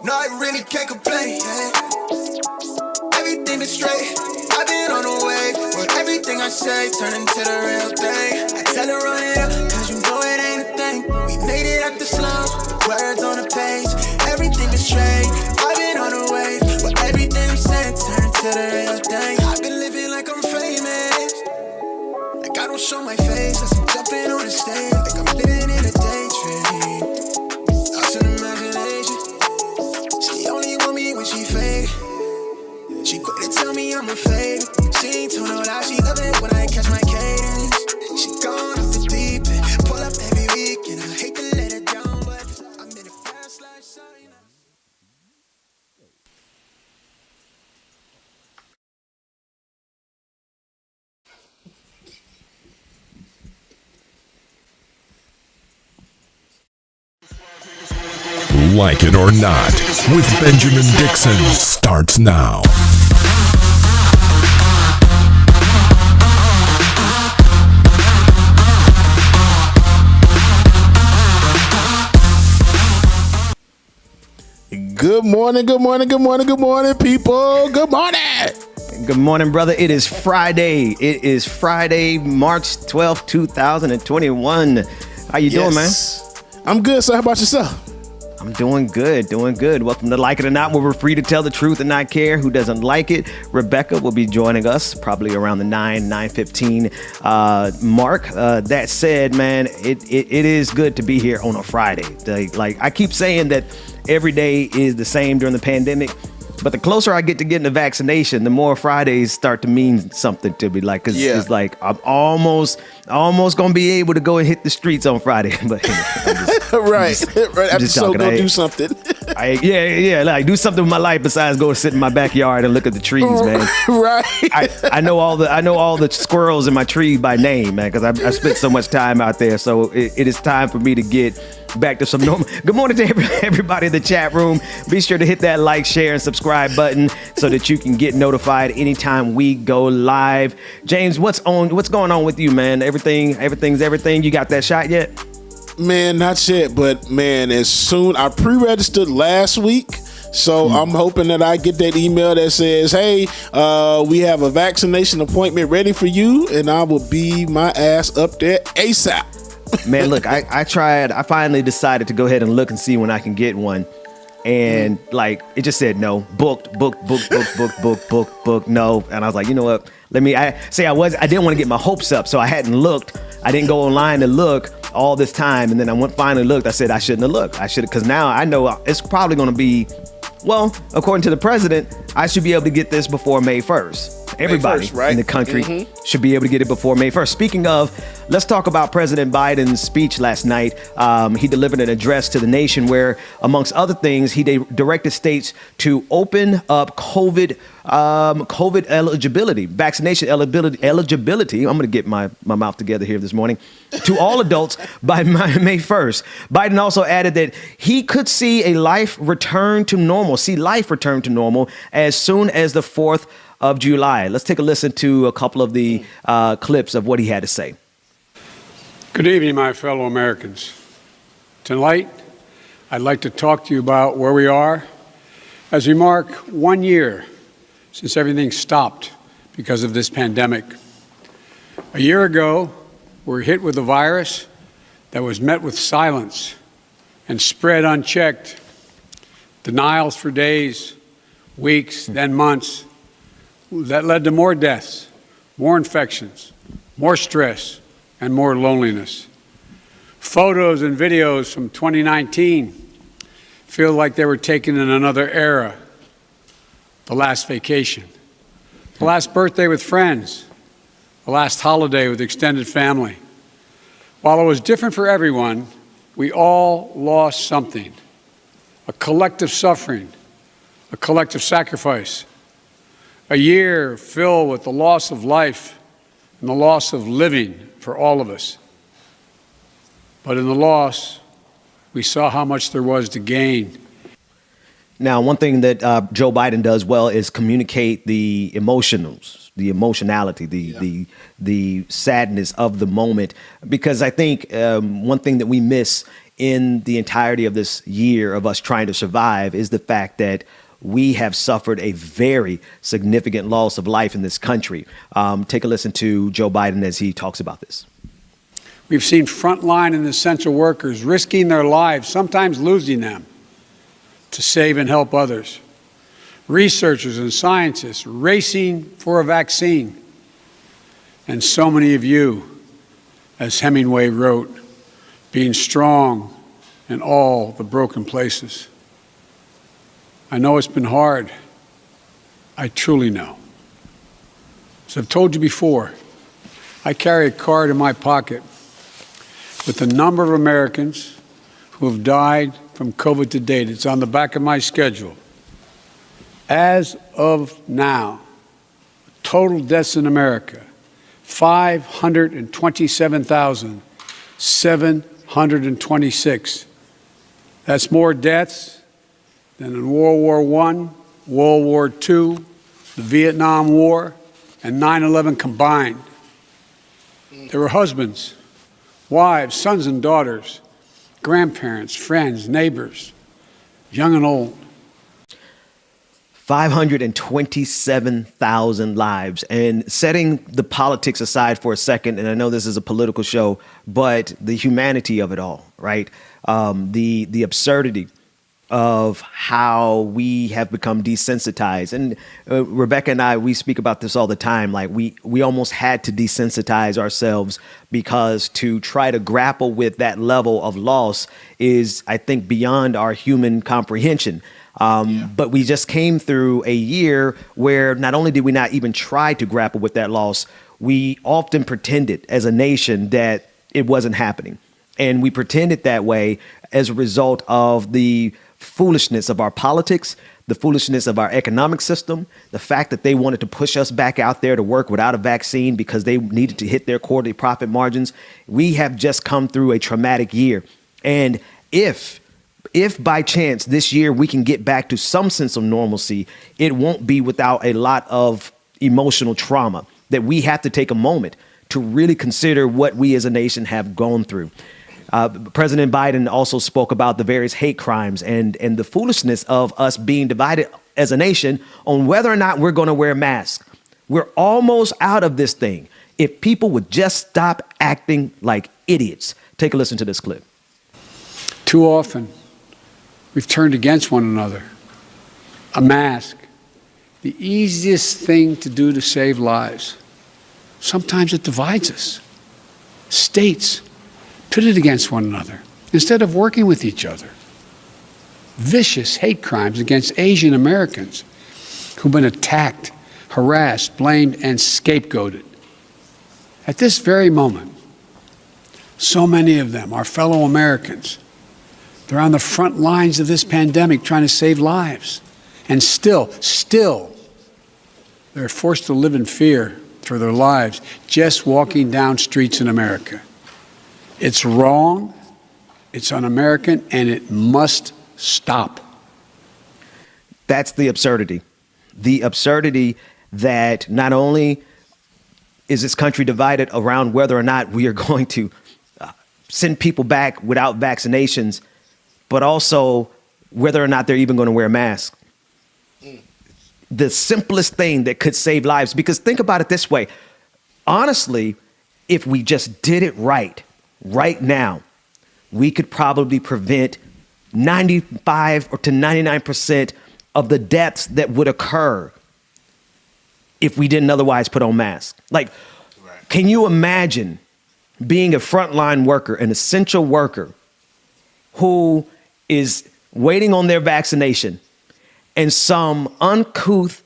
No, I really can't complain, yeah. Everything is straight, I've been on the way. But everything I say turn into the real thing. I tell her run it up, cause you know it ain't a thing. We made it out the slums, the words on the page. Everything is straight, I've been on the way. But everything we say turn into the real thing. I've been living like I'm famous, like I don't show my face as I'm jumping on the stage. Like I'm living in a daydream, lost in imagination. She only want me when she fake. She quick to tell me I'm a favorite. She ain't told no lie, she love it when I catch my cadence. She gone off the deep end, pull up every weekend. I hate to let her down, but I'm in a fast life, so you know. Like It or Not with Benjamin Dixon starts now. Good morning, good morning, good morning, good morning, people. Good morning. Good morning, brother. It is Friday. It is Friday, March 12th, 2021. How you doing, man? I'm good, sir. How about yourself? I'm doing good, doing good. Welcome to Like It or Not, where we're free to tell the truth and not care who doesn't like it. Rebecca will be joining us probably around the 9:15 mark. That said, man, it is good to be here on a Friday. Like I keep saying that every day is the same during the pandemic, but the closer I get to getting the vaccination, the more Fridays start to mean something to me. Like, cause it's like I'm almost gonna be able to go and hit the streets on Friday. But right. After so go do something. Like do something with my life besides go sit in my backyard and look at the trees, man. Right. I know all the squirrels in my tree by name, man, because I spent so much time out there. So it is time for me to get back to some normal. Good morning to everybody in the chat room. Be sure to hit that like, share, and subscribe button so that you can get notified anytime we go live. James, what's going on with you, man? Everything's everything. You got that shot yet? Man, not yet, but man, as soon I pre-registered last week. So I'm hoping that I get that email that says, hey, we have a vaccination appointment ready for you, and I will be my ass up there ASAP. Man, look, I tried. I finally decided to go ahead and look and see when I can get one. And like, it just said no, booked, no. And I was like, you know what? I didn't want to get my hopes up. So I hadn't looked. I didn't go online to look all this time. And then I finally looked. I said, I shouldn't have looked. Because now I know it's probably going to be, well, according to the president, I should be able to get this before May 1st. Everybody in the country should be able to get it before May 1st. Speaking of, let's talk about President Biden's speech last night. He delivered an address to the nation where, amongst other things, he directed states to open up COVID eligibility, vaccination eligibility. I'm going to get my mouth together here this morning, to all adults by May 1st. Biden also added that he could see life return to normal as soon as the 4th of July. Let's take a listen to a couple of the clips of what he had to say. Good evening, my fellow Americans. Tonight, I'd like to talk to you about where we are as we mark 1 year since everything stopped because of this pandemic. A year ago, we were hit with a virus that was met with silence and spread unchecked. Denials for days, weeks, then months. That led to more deaths, more infections, more stress, and more loneliness. Photos and videos from 2019 feel like they were taken in another era. The last vacation, the last birthday with friends, the last holiday with extended family. While it was different for everyone, we all lost something. A collective suffering, a collective sacrifice. A year filled with the loss of life and the loss of living for all of us. But in the loss, we saw how much there was to gain. Now, one thing that Joe Biden does well is communicate the emotionals, the emotionality, the sadness of the moment. Because I think one thing that we miss in the entirety of this year of us trying to survive is the fact that we have suffered a very significant loss of life in this country. Take a listen to Joe Biden as he talks about this. We've seen frontline and essential workers risking their lives, sometimes losing them, to save and help others. Researchers and scientists racing for a vaccine. And so many of you, as Hemingway wrote, being strong in all the broken places. I know it's been hard. I truly know. As I've told you before, I carry a card in my pocket with the number of Americans who have died from COVID to date. It's on the back of my schedule. As of now, total deaths in America, 527,726. That's more deaths than in World War I, World War II, the Vietnam War, and 9/11 combined. There were husbands, wives, sons and daughters, grandparents, friends, neighbors, young and old. 527,000 lives. And setting the politics aside for a second, and I know this is a political show, but the humanity of it all, right? The absurdity of how we have become desensitized. And Rebecca and I, we speak about this all the time. Like we almost had to desensitize ourselves because to try to grapple with that level of loss is, I think, beyond our human comprehension. But we just came through a year where not only did we not even try to grapple with that loss, we often pretended as a nation that it wasn't happening. And we pretended that way as a result of the foolishness of our politics, the foolishness of our economic system, the fact that they wanted to push us back out there to work without a vaccine because they needed to hit their quarterly profit margins. We have just come through a traumatic year. And if by chance this year we can get back to some sense of normalcy, it won't be without a lot of emotional trauma that we have to take a moment to really consider what we as a nation have gone through. President Biden also spoke about the various hate crimes and the foolishness of us being divided as a nation on whether or not we're going to wear masks. We're almost out of this thing. If people would just stop acting like idiots. Take a listen to this clip. Too often, we've turned against one another. A mask, the easiest thing to do to save lives. Sometimes it divides us. States pitted against one another instead of working with each other. Vicious hate crimes against Asian Americans who've been attacked, harassed, blamed, and scapegoated. At this very moment, so many of them are fellow Americans. They're on the front lines of this pandemic trying to save lives. And still, they're forced to live in fear for their lives just walking down streets in America. It's wrong, it's un-American, and it must stop. That's the absurdity. The absurdity that not only is this country divided around whether or not we are going to send people back without vaccinations, but also whether or not they're even going to wear masks. The simplest thing that could save lives, because think about it this way. Honestly, if we just did it right now, we could probably prevent 95 or to 99% of the deaths that would occur if we didn't otherwise put on masks. Like, can you imagine being a frontline worker, an essential worker who is waiting on their vaccination and some uncouth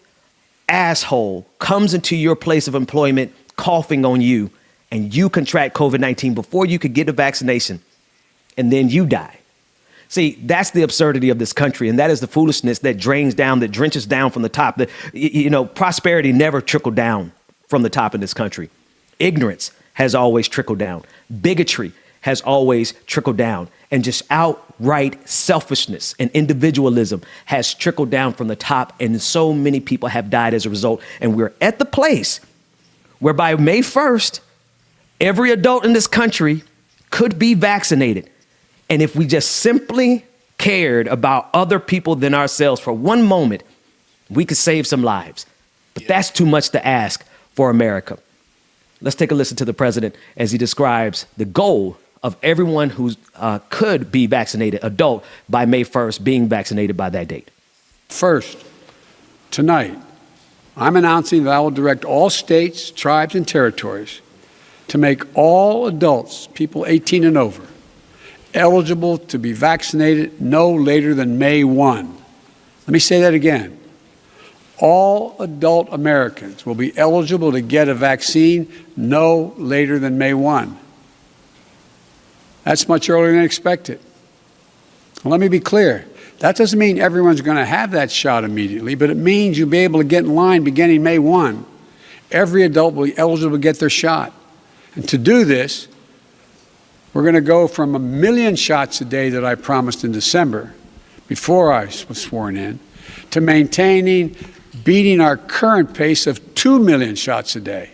asshole comes into your place of employment coughing on you and you contract COVID-19 before you could get a vaccination and then you die? See, that's the absurdity of this country, and that is the foolishness that drains down, that drenches down from the top. Prosperity never trickled down from the top in this country. Ignorance has always trickled down. Bigotry has always trickled down. And just outright selfishness and individualism has trickled down from the top, and so many people have died as a result. And we're at the place where by May 1st, every adult in this country could be vaccinated. And if we just simply cared about other people than ourselves for one moment, we could save some lives. But that's too much to ask for America. Let's take a listen to the president as he describes the goal of everyone who could be vaccinated, adult, by May 1st, being vaccinated by that date. First, tonight, I'm announcing that I will direct all states, tribes, and territories to make all adults, people 18 and over, eligible to be vaccinated no later than May 1. Let me say that again. All adult Americans will be eligible to get a vaccine no later than May 1. That's much earlier than expected. Let me be clear. That doesn't mean everyone's going to have that shot immediately, but it means you'll be able to get in line beginning May 1. Every adult will be eligible to get their shot. And to do this, we're going to go from 1 million shots a day that I promised in December, before I was sworn in, to beating our current pace of 2 million shots a day,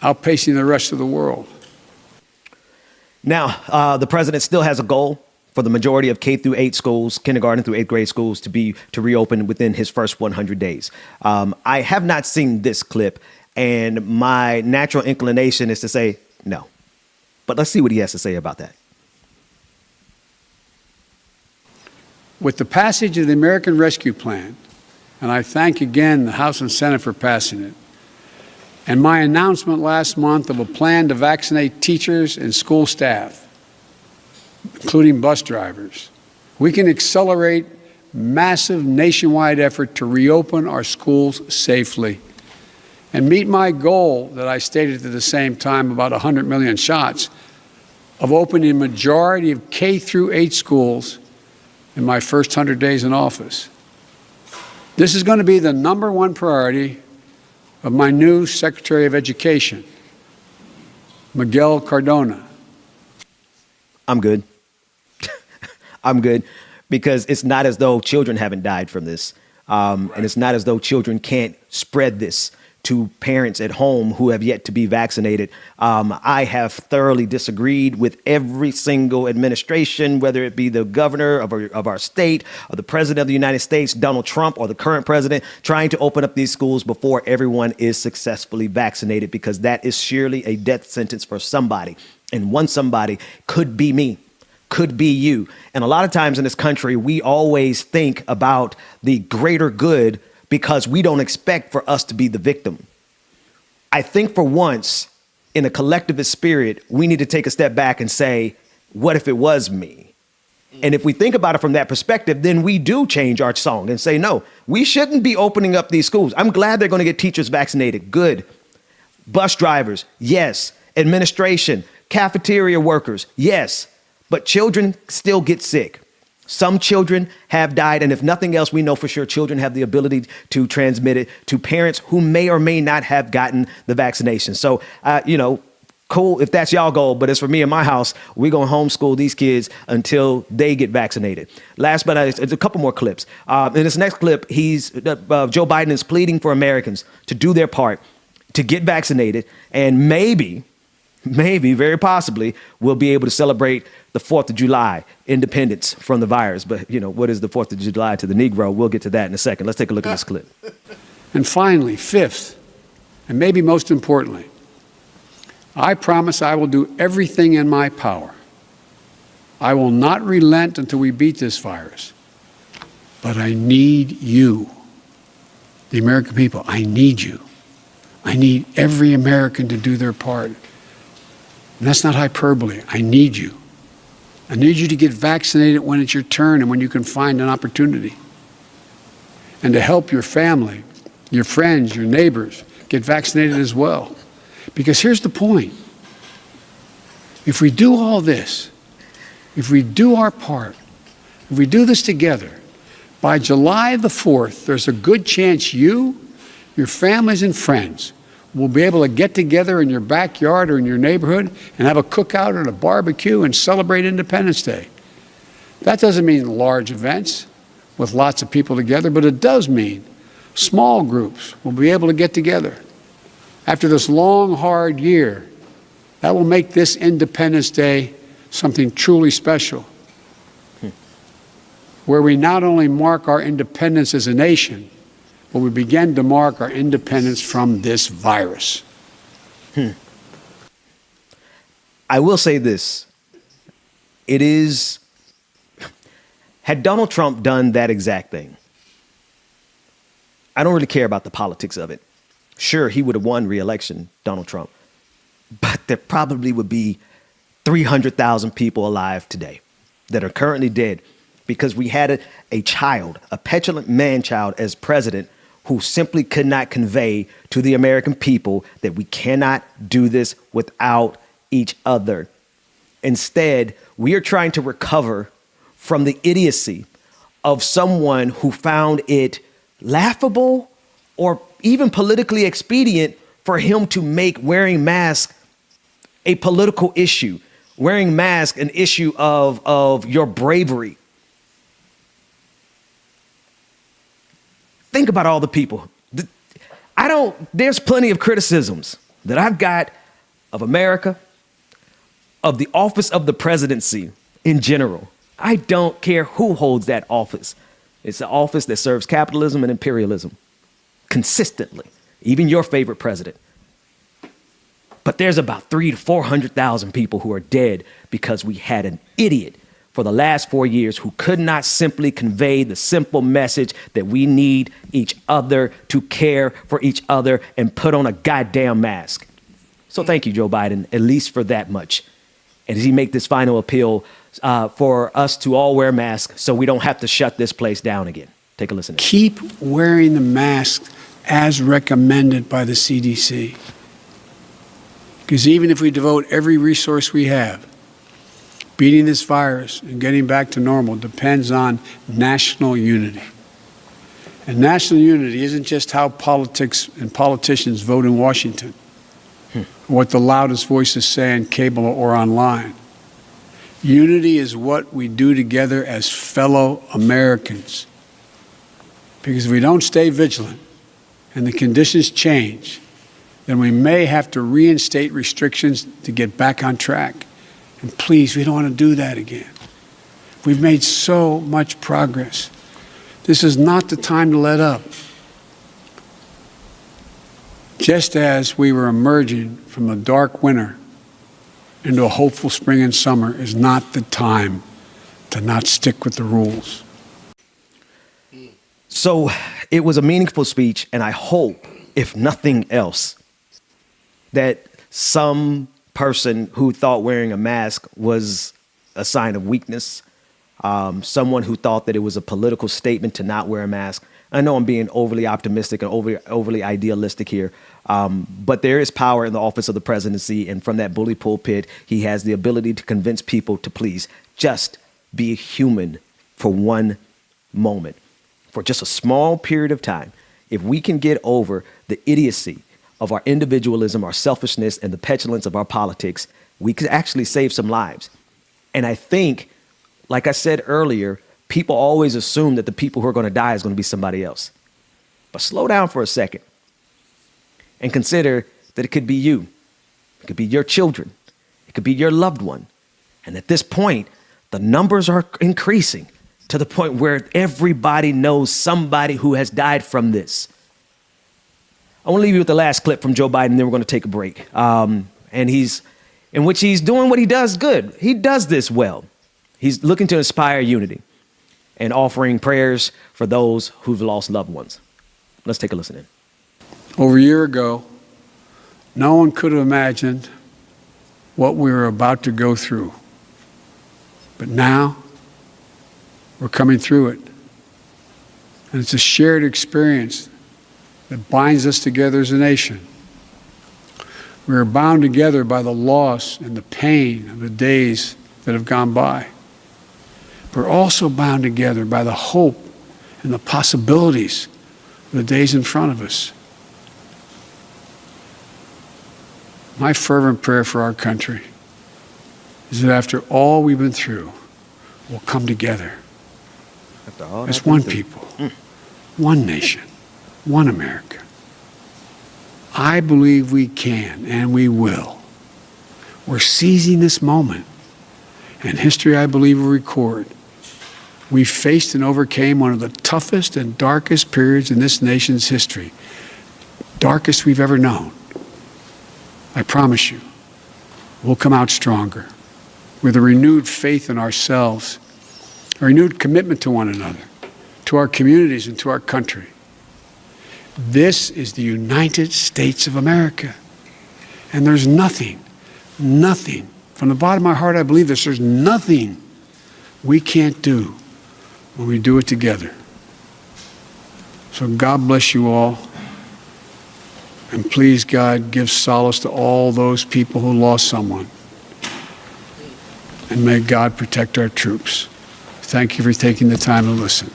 outpacing the rest of the world. Now, the president still has a goal for the majority of K through 8 schools, kindergarten through 8th grade schools, to reopen within his first 100 days. I have not seen this clip, and my natural inclination is to say no. But let's see what he has to say about that. With the passage of the American Rescue Plan, and I thank again the House and Senate for passing it, and my announcement last month of a plan to vaccinate teachers and school staff, including bus drivers, we can accelerate massive nationwide effort to reopen our schools safely and meet my goal that I stated at the same time, about 100 million shots, of opening a majority of K through 8 schools in my first 100 days in office. This is going to be the #1 priority of my new Secretary of Education, Miguel Cardona. I'm good. I'm good, because it's not as though children haven't died from this. And it's not as though children can't spread this to parents at home who have yet to be vaccinated. I have thoroughly disagreed with every single administration, whether it be the governor of our state, or the president of the United States, Donald Trump, or the current president, trying to open up these schools before everyone is successfully vaccinated, because that is surely a death sentence for somebody. And one somebody could be me, could be you. And a lot of times in this country, we always think about the greater good because we don't expect for us to be the victim. I think for once, in a collectivist spirit, we need to take a step back and say, what if it was me? And if we think about it from that perspective, then we do change our song and say, no, we shouldn't be opening up these schools. I'm glad they're going to get teachers vaccinated. Good. Bus drivers, yes. Administration, cafeteria workers, yes. But children still get sick. Some children have died, and if nothing else, we know for sure children have the ability to transmit it to parents who may or may not have gotten the vaccination. So, cool if that's y'all goal, but as for me and my house, we're going to homeschool these kids until they get vaccinated. Last but not least, a couple more clips. In this next clip, Joe Biden is pleading for Americans to do their part, to get vaccinated, and maybe, very possibly, we'll be able to celebrate the 4th of July, independence from the virus. But, what is the 4th of July to the Negro? We'll get to that in a second. Let's take a look at this clip. And finally, fifth, and maybe most importantly, I promise I will do everything in my power. I will not relent until we beat this virus. But I need you, the American people. I need you. I need every American to do their part. And that's not hyperbole. I need you. I need you to get vaccinated when it's your turn and when you can find an opportunity. And to help your family, your friends, your neighbors get vaccinated as well. Because here's the point. If we do all this, if we do our part, if we do this together, by July the 4th, there's a good chance you, your families and friends will be able to get together in your backyard or in your neighborhood and have a cookout and a barbecue and celebrate Independence Day. That doesn't mean large events with lots of people together, but it does mean small groups will be able to get together. After this long, hard year, that will make this Independence Day something truly special, where we not only mark our independence as a nation, but we begin to mark our independence from this virus. I will say this. It is, had Donald Trump done that exact thing, I don't really care about the politics of it. Sure, he would have won re-election, Donald Trump, but there probably would be 300,000 people alive today that are currently dead because we had a child, a petulant man-child as president who simply could not convey to the American people that we cannot do this without each other. Instead, we are trying to recover from the idiocy of someone who found it laughable or even politically expedient for him to make wearing masks a political issue, wearing masks an issue of your bravery. Think about all the people. There's plenty of criticisms that I've got of America, of the office of the presidency in general. I don't care who holds that office. It's an office that serves capitalism and imperialism consistently, even your favorite president. But there's about 300,000 to 400,000 people who are dead because we had an idiot for the last 4 years who could not simply convey the simple message that we need each other to care for each other and put on a goddamn mask. So thank you, Joe Biden, at least for that much. And as he make this final appeal for us to all wear masks so we don't have to shut this place down again. Take a listen. Keep wearing the mask as recommended by the CDC. Because even if we devote every resource we have, beating this virus and getting back to normal depends on national unity. And national unity isn't just how politics and politicians vote in Washington, or what the loudest voices say on cable or online. Unity is what we do together as fellow Americans. Because if we don't stay vigilant and the conditions change, then we may have to reinstate restrictions to get back on track. And please, we don't want to do that again. We've made so much progress. This is not the time to let up. Just as we were emerging from a dark winter into a hopeful spring and summer is not the time to not stick with the rules. So it was a meaningful speech, and I hope, if nothing else, that some person who thought wearing a mask was a sign of weakness, someone who thought that it was a political statement to not wear a mask. I know I'm being overly optimistic and overly idealistic here, but there is power in the office of the presidency, and from that bully pulpit, he has the ability to convince people to please just be human for one moment, for just a small period of time. If we can get over the idiocy of our individualism, our selfishness, and the petulance of our politics, we could actually save some lives. And I think, like I said earlier, people always assume that the people who are going to die is going to be somebody else. But slow down for a second and consider that it could be you. It could be your children. It could be your loved one. And at this point, the numbers are increasing to the point where everybody knows somebody who has died from this. I want to leave you with the last clip from Joe Biden, then we're going to take a break. In which he's doing what he does good. He does this well. He's looking to inspire unity and offering prayers for those who've lost loved ones. Let's take a listen in. Over a year ago, no one could have imagined what we were about to go through. But now, we're coming through it. And it's a shared experience that binds us together as a nation. We are bound together by the loss and the pain of the days that have gone by. We're also bound together by the hope and the possibilities of the days in front of us. My fervent prayer for our country is that after all we've been through, we'll come together as one people, one nation, one America. I believe we can and we will. We're seizing this moment. And history, I believe, will record. We faced and overcame one of the toughest and darkest periods in this nation's history. Darkest we've ever known. I promise you, we'll come out stronger with a renewed faith in ourselves, a renewed commitment to one another, to our communities and to our country. This is the United States of America. And there's nothing, from the bottom of my heart I believe this, there's nothing we can't do when we do it together. So God bless you all. And please, God, give solace to all those people who lost someone. And may God protect our troops. Thank you for taking the time to listen.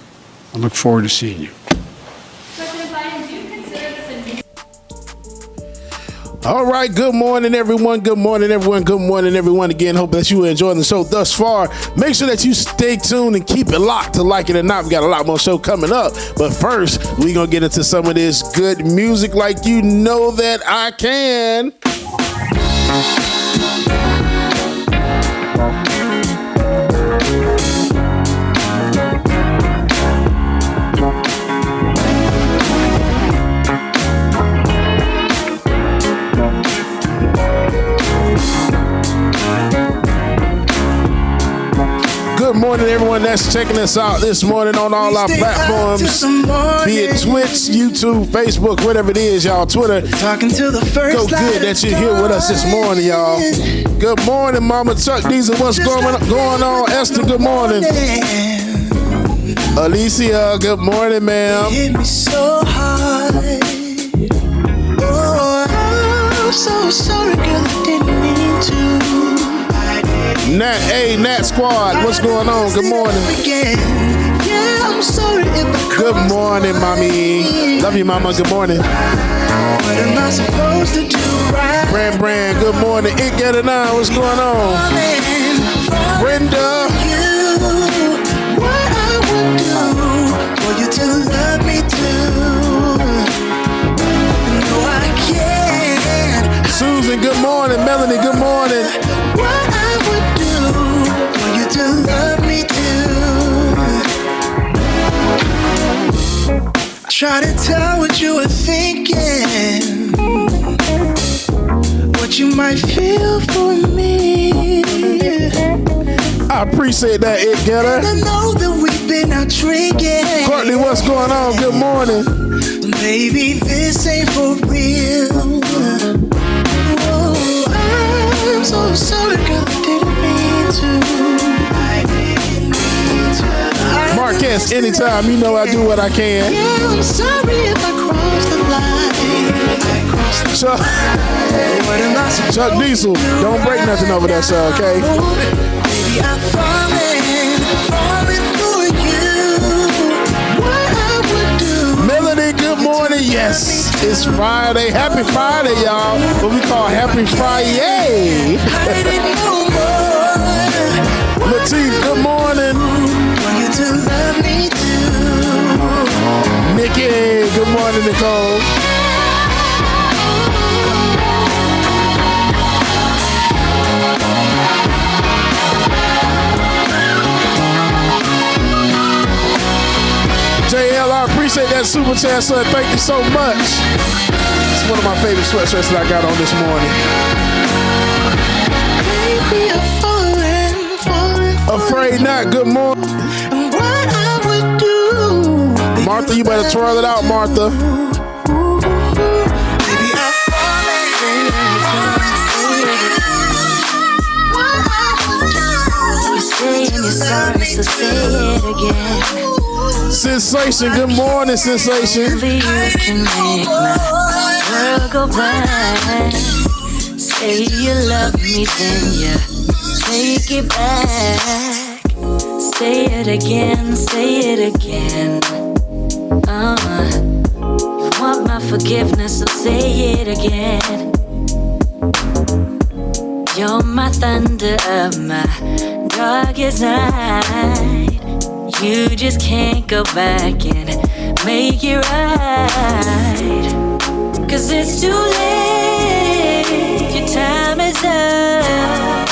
I look forward to seeing you. President Biden, do you consider this a All right, good morning, everyone. Good morning, everyone. Good morning, everyone. Again, hope that you are enjoying the show thus far. Make sure that you stay tuned and keep it locked to Like It or Not. We got a lot more show coming up. But first, we're going to get into some of this good music like you know that I can. Good morning, everyone that's checking us out this morning on all our platforms, be it Twitch, YouTube, Facebook, whatever it is, y'all, Twitter. Go good that you're here with us this morning, y'all. Good morning, Mama Chuck Diesel. What's going on? Esther, good morning. Alicia, good morning, ma'am. Hit me so hard. Oh, I'm so sorry, girl, I didn't mean to. Nat Squad, what's going on? Good morning. Yeah, I'm sorry if I Good morning, mommy. Love you, mama. Good morning. What am I supposed to do right? Brand, good morning. It Get It On, what's going on? Brenda. What I would do for you to love me too. No, I can't. Susan, good morning. Melanie, good morning. What I would do for you to love me too. I try to tell what you were thinking, what you might feel for me. I appreciate that, It Getter. And I know that we've been out drinking. Courtney, what's going on? Good morning. Maybe this ain't for real. Oh, I'm so sorry, girl, I didn't mean to. Marquez, anytime, you know I do what I can. Yeah, I'm sorry if I crossed the line. Chuck Diesel, don't break nothing over that, sir, okay? Baby, I'm falling for you. What I would do. Melody, good morning. Yes, it's Friday. Happy Friday, y'all. What we call Happy Friday. I didn't know more. Latif, good morning. For you to love me too. Nikki, good morning, Nicole. JL, I appreciate that super chat, sir. Thank you so much. It's one of my favorite sweatshirts that I got on this morning. Baby, I'm falling Afraid Not, good morning. and what I would do. Martha, you better twirl it out, Martha. Baby, I'm falling. You're saying you're sorry, so say it again. Sensation, good morning, Sensation. Only you can make my world go blind. Say you love me, then you take it back. Say it again, say it again. You want my forgiveness, so say it again. You're my thunder of my darkest night. You just can't go back and make it right. 'Cause it's too late, your time is up.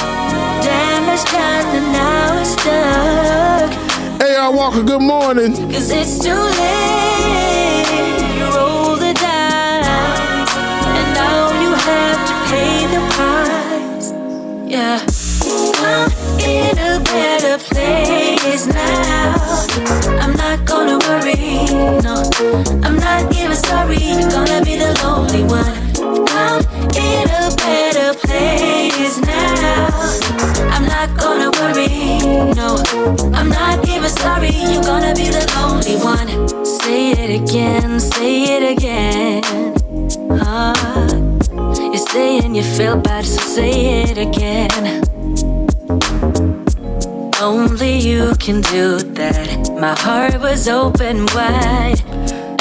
Damn, Damage done and now it's stuck. Hey, Walker, good morning. 'Cause it's too late. You roll the dice, and now you have to pay the price. Yeah. I'm in a better place now. I'm not gonna worry, no. I'm not even sorry. You're gonna be the lonely one. I'm in a better place now. I'm not gonna worry, no. I'm not even sorry. You're gonna be the lonely one. Say it again, say it again. You're saying you feel bad, so say it again. Only you can do that. My heart was open wide.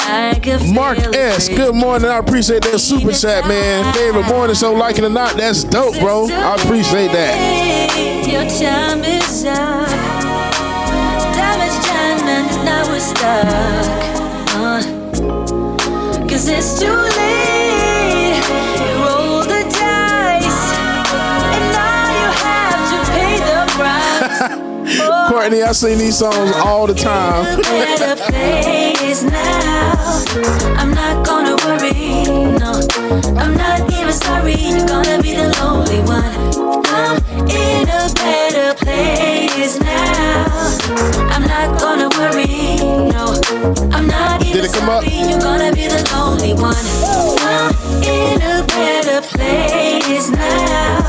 I could feel Mark S, good morning. I appreciate that super chat, man. Favorite morning show, like it or not, that's dope, bro. I appreciate that. Your time is up. Damage done and now we're stuck. 'Cause it's too late. You roll the dice, and now you have to pay the price. Courtney, I sing these songs all the time. Better place now. I'm not gonna worry, no. I'm not even sorry. You're gonna be the lonely one. I'm in a better place now. I'm not gonna worry, no. I'm not even Did it come up? sorry. You're gonna be the lonely one. I'm in a better place now.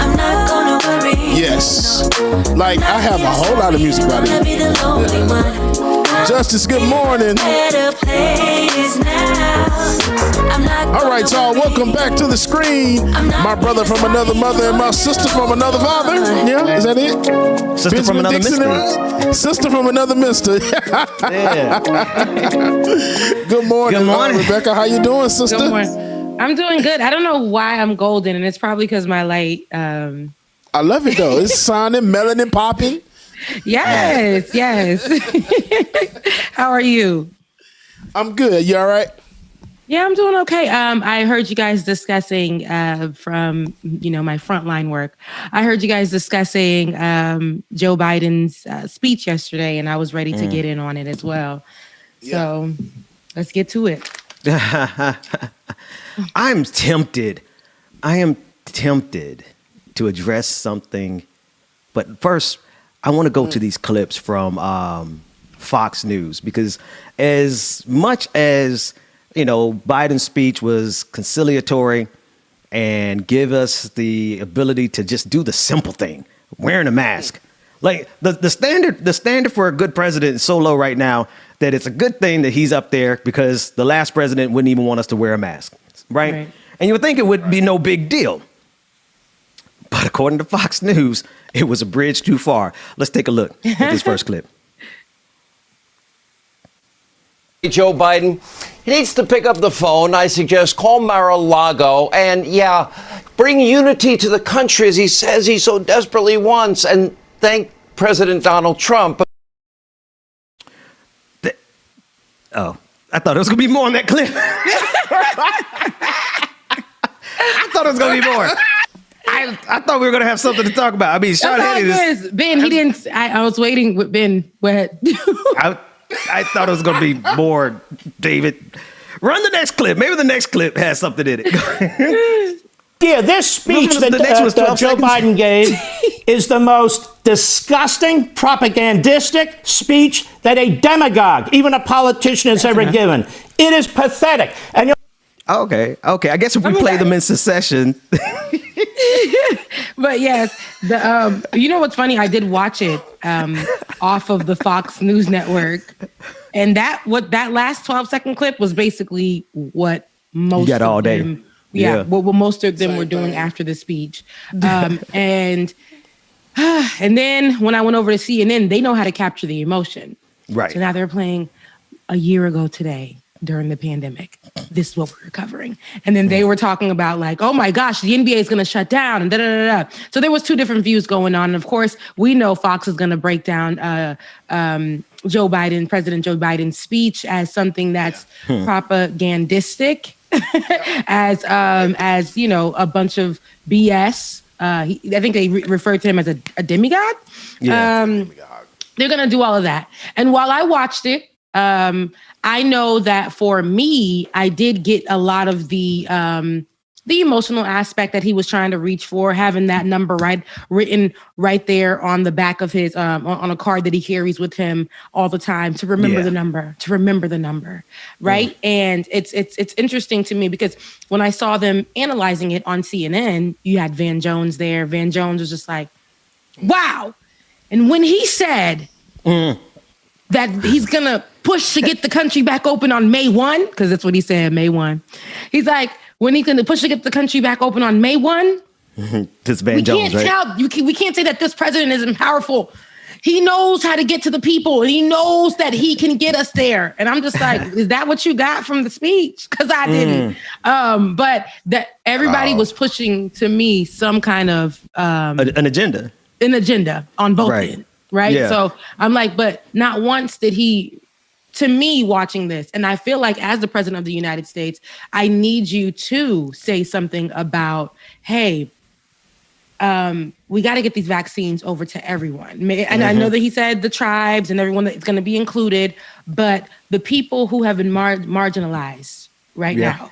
I'm not gonna worry. Yes. Like, I have a whole lot of music about it. Justice, good morning. All right, y'all, welcome back to the screen. My brother from another mother and my sister from another father. Yeah, is that it? Sister from another mister. Sister from another mister. Yeah. Good morning, Good morning. Rebecca. How you doing, sister? Good morning. I'm doing good. I don't know why I'm golden, and it's probably because my light. I love it though. It's shining, melanin popping. Yes. How are you? I'm good. You all right? Yeah, I'm doing okay. I heard you guys discussing from my frontline work. I heard you guys discussing Joe Biden's speech yesterday, and I was ready to get in on it as well. So let's get to it. I am tempted to address something, but first I want to go to these clips from Fox News, because as much as Biden's speech was conciliatory and give us the ability to just do the simple thing, wearing a mask. Like the standard for a good president is so low right now that it's a good thing that he's up there, because the last president wouldn't even want us to wear a mask, right? And you would think it would be no big deal. But according to Fox News, it was a bridge too far. Let's take a look at this first clip. Joe Biden, he needs to pick up the phone. I suggest call Mar-a-Lago and, bring unity to the country as he says he so desperately wants, and thank President Donald Trump. I thought it was going to be more on that clip. I thought it was going to be more. I thought we were going to have something to talk about. I mean, Sean Hannity Ben, he didn't. I was waiting with Ben. What? I thought it was going to be more, David. Run the next clip. Maybe the next clip has something in it. Yeah, this speech that Joe Biden gave is the most disgusting, propagandistic speech that a demagogue, even a politician, has ever given. It is pathetic. And Okay. I guess if we play them in succession. But yes, you know what's funny? I did watch it off of the Fox News network, and that last 12-second clip was basically what most got all day. Them, what most of them were doing after the speech, and then when I went over to CNN, they know how to capture the emotion, right? So now they're playing a year ago today. During the pandemic, this is what we're covering. And then they were talking about like, oh my gosh, the NBA is going to shut down and da-da-da-da. So there was two different views going on. And of course, we know Fox is going to break down President Joe Biden's speech as something that's propagandistic, as a bunch of BS I think they referred to him as a demigod. Yeah. They're going to do all of that. And while I watched it, I know that for me, I did get a lot of the emotional aspect that he was trying to reach for, having that number written right there on the back of his on a card that he carries with him all the time to remember the number, right? And it's interesting to me because when I saw them analyzing it on CNN, you had Van Jones there. Van Jones was just like, wow. And when he said that he's gonna push to get the country back open on May 1, because that's what he said, May 1. He's like, when he's gonna push to get the country back open on May 1, This Van Jones, right? We can't say that this president isn't powerful. He knows how to get to the people, and he knows that he can get us there. And I'm just like, is that what you got from the speech? Because I didn't. But that everybody was pushing to me some kind of an agenda. An agenda on both ends, right? Yeah. So I'm like, but not once did he. To me, watching this, and I feel like as the president of the United States, I need you to say something about, hey, we got to get these vaccines over to everyone. And I know that he said the tribes and everyone that's going to be included, but the people who have been marginalized right now,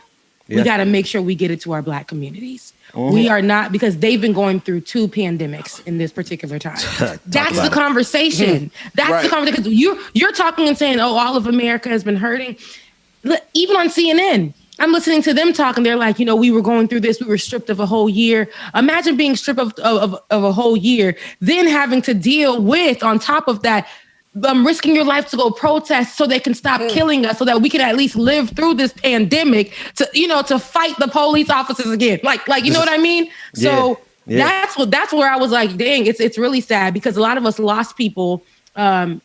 we got to make sure we get it to our Black communities. We are not, because they've been going through 2 pandemics in this particular time. That's the conversation. That's the conversation. Because you're talking and saying, oh, all of America has been hurting. Even on CNN, I'm listening to them talk, and they're like, we were going through this. We were stripped of a whole year. Imagine being stripped of a whole year, then having to deal with, on top of that, risking your life to go protest so they can stop killing us, so that we can at least live through this pandemic to fight the police officers again. Like, you know what I mean? So that's where I was like, dang, it's really sad, because a lot of us lost people to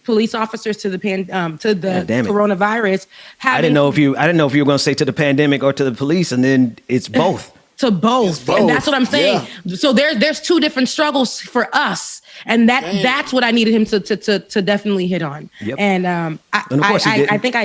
police officers, to the coronavirus. I didn't know if you were going to say to the pandemic or to the police, and then it's both. To both. And that's what I'm saying. Yeah. So there's 2 different struggles for us. And that's what I needed him to definitely hit on. Yep. And I think I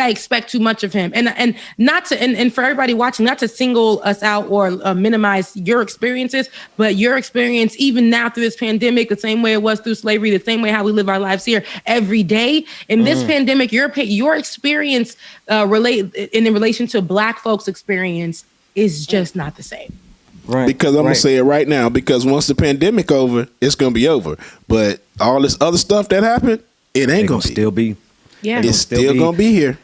expect too much of him. And not to, and for everybody watching, not to single us out or minimize your experiences, but your experience even now through this pandemic, the same way it was through slavery, the same way how we live our lives here every day. In this pandemic, your experience in relation to Black folks' experience is just not the same. Right. Because I'm going to say it right now, because once the pandemic over, it's going to be over. But all this other stuff that happened, it ain't going to still be. Yeah. It's still going to be here.